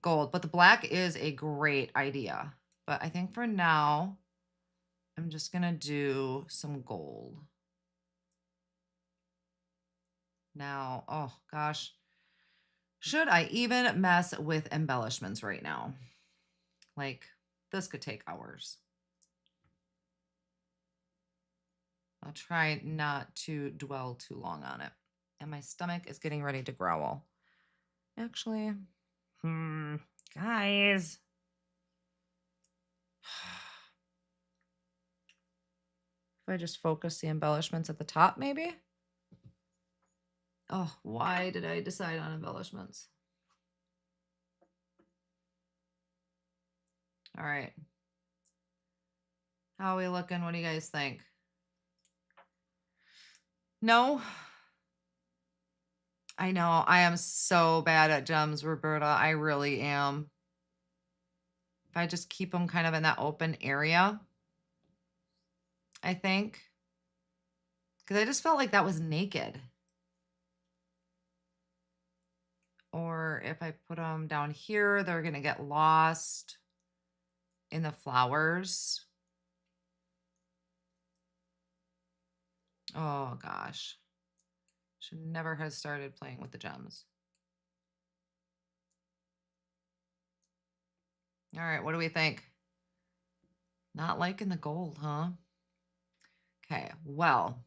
gold, but the black is a great idea. But I think for now, I'm just gonna do some gold. Now, oh gosh, should I even mess with embellishments right now? Like, this could take hours. I'll try not to dwell too long on it. And my stomach is getting ready to growl. Actually, guys. If I just focus the embellishments at the top, maybe? Oh, why did I decide on embellishments? All right. How are we looking? What do you guys think? No? I know. I am so bad at gems, Roberta. I really am. If I just keep them kind of in that open area, I think. Because I just felt like that was naked. Or if I put them down here, they're going to get lost in the flowers. Oh gosh. Should never have started playing with the gems. All right, what do we think? Not liking the gold, huh? Okay, well.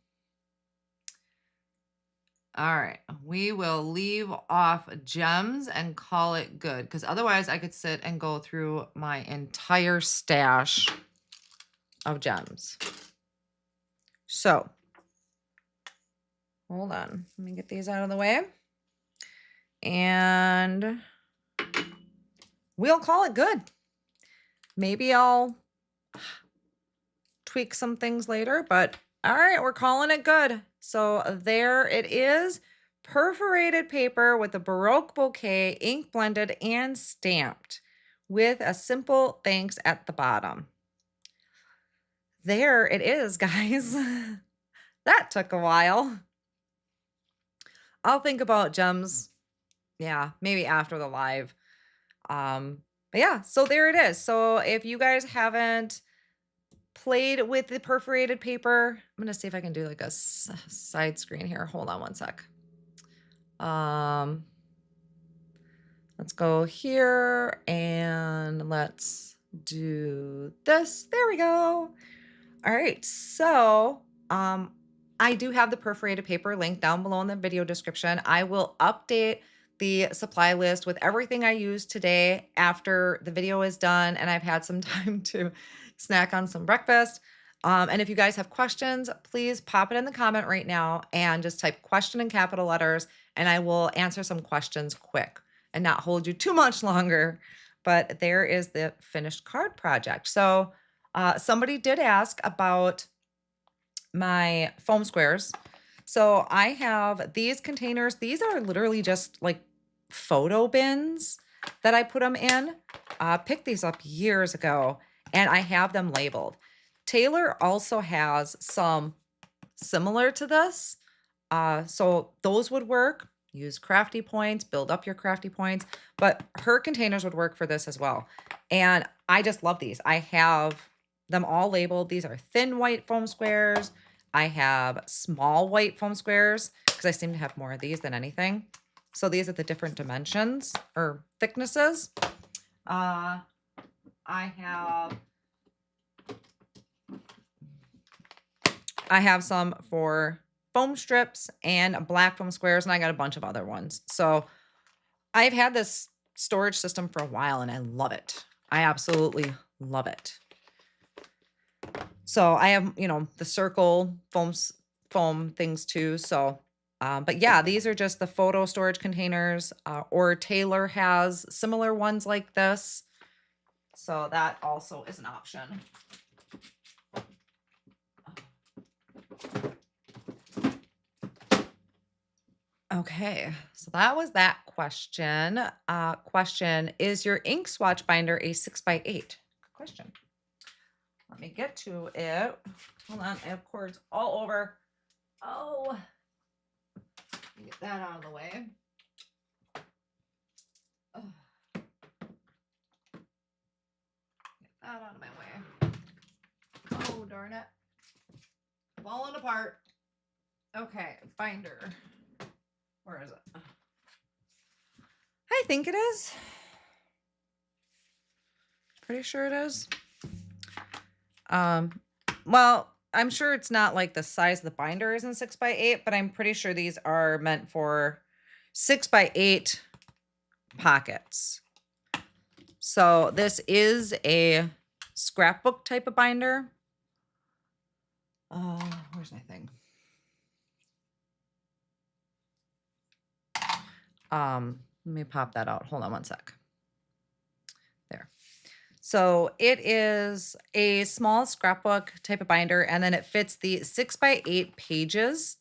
All right, we will leave off gems and call it good, because otherwise I could sit and go through my entire stash of gems. So, hold on. Let me get these out of the way. And we'll call it good. Maybe I'll tweak some things later, but all right, we're calling it good. So there it is. Perforated paper with a Baroque Bouquet, ink blended and stamped with a simple thanks at the bottom. There it is, guys. That took a while. I'll think about gems, yeah, maybe after the live. But yeah, so there it is. So if you guys haven't played with the perforated paper, I'm gonna see if I can do like a side screen here. Hold on one sec. Let's go here and let's do this. There we go. All right. So, I do have the perforated paper link down below in the video description. I will update the supply list with everything I used today after the video is done and I've had some time to snack on some breakfast. And if you guys have questions, please pop it in the comment right now and just type question in capital letters, and I will answer some questions quick and not hold you too much longer. But there is the finished card project. So somebody did ask about my foam squares. So I have these containers. These are literally just like photo bins that I put them in. Picked these up years ago and I have them labeled. Taylor also has some similar to this. So those would work. Use crafty points, build up your crafty points, but her containers would work for this as well. And I just love these. I have them all labeled. These are thin white foam squares. I have small white foam squares because I seem to have more of these than anything. So these are the different dimensions or thicknesses. I have some for foam strips and black foam squares, and I got a bunch of other ones. So I've had this storage system for a while and I love it. I absolutely love it. So I have, the circle foam things too. So, but yeah, these are just the photo storage containers, or Taylor has similar ones like this. So that also is an option. Okay, so that was that question. Question, is your ink swatch binder a 6x8? Good question. Let me get to it. Hold on, I have cords all over. Oh, get that out of the way. Oh. Get that out of my way. Oh, darn it. Falling apart. Okay, binder. Where is it? I think it is. Pretty sure it is. Well, I'm sure it's not like the size of the binder isn't 6x8, but I'm pretty sure these are meant for 6x8 pockets. So this is a scrapbook type of binder. Where's my thing? Let me pop that out. Hold on one sec. There. So it is a small scrapbook type of binder, and then it fits the 6x8 pages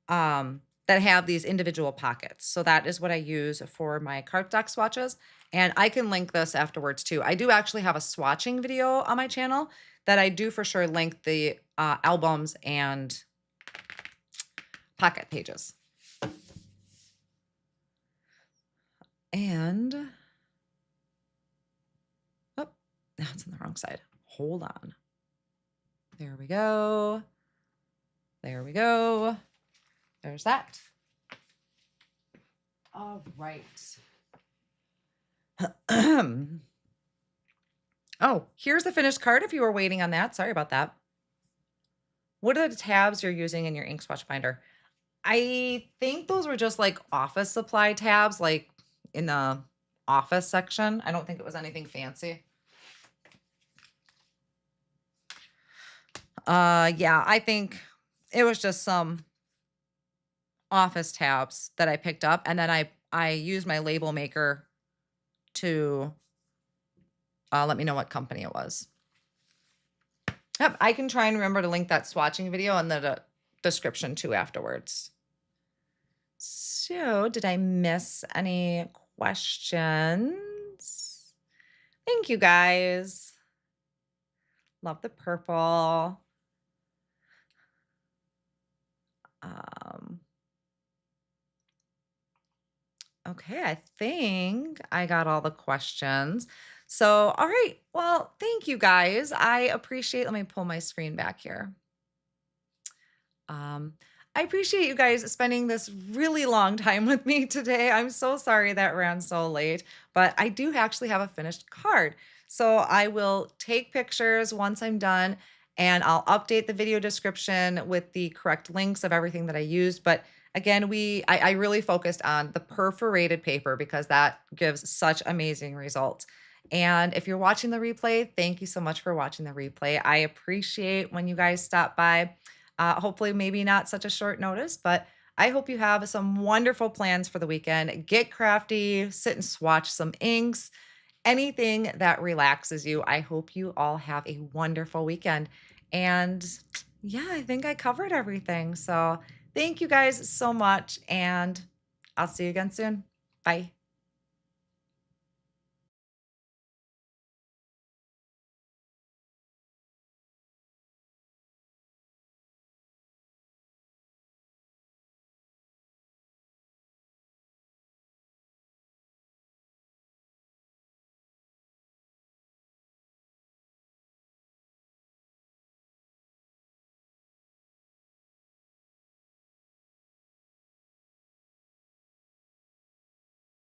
that have these individual pockets. So that is what I use for my cardstock swatches. And I can link this afterwards too. I do actually have a swatching video on my channel that I do for sure link the albums and pocket pages. And, oh, that's on the wrong side. Hold on. There we go. There we go. There's that. All right. Oh, here's the finished card if you were waiting on that. Sorry about that. What are the tabs you're using in your ink swatch binder? I think those were just like office supply tabs, like in the office section. I don't think it was anything fancy. Yeah, I think it was just some office tabs that I picked up, and then I used my label maker to let me know what company it was. Yep, I can try and remember to link that swatching video in the description too afterwards. So, did I miss any questions? Thank you guys. Love the purple. Okay, I think I got all the questions. So, all right. Well, thank you guys. I appreciate, let me pull my screen back here. I appreciate you guys spending this really long time with me today. I'm so sorry that ran so late, but I do actually have a finished card. So I will take pictures once I'm done and I'll update the video description with the correct links of everything that I used. But again, I really focused on the perforated paper because that gives such amazing results. And if you're watching the replay, thank you so much for watching the replay. I appreciate when you guys stop by. Hopefully, maybe not such a short notice, but I hope you have some wonderful plans for the weekend. Get crafty, sit and swatch some inks, anything that relaxes you. I hope you all have a wonderful weekend. And yeah, I think I covered everything. So thank you guys so much. And I'll see you again soon. Bye.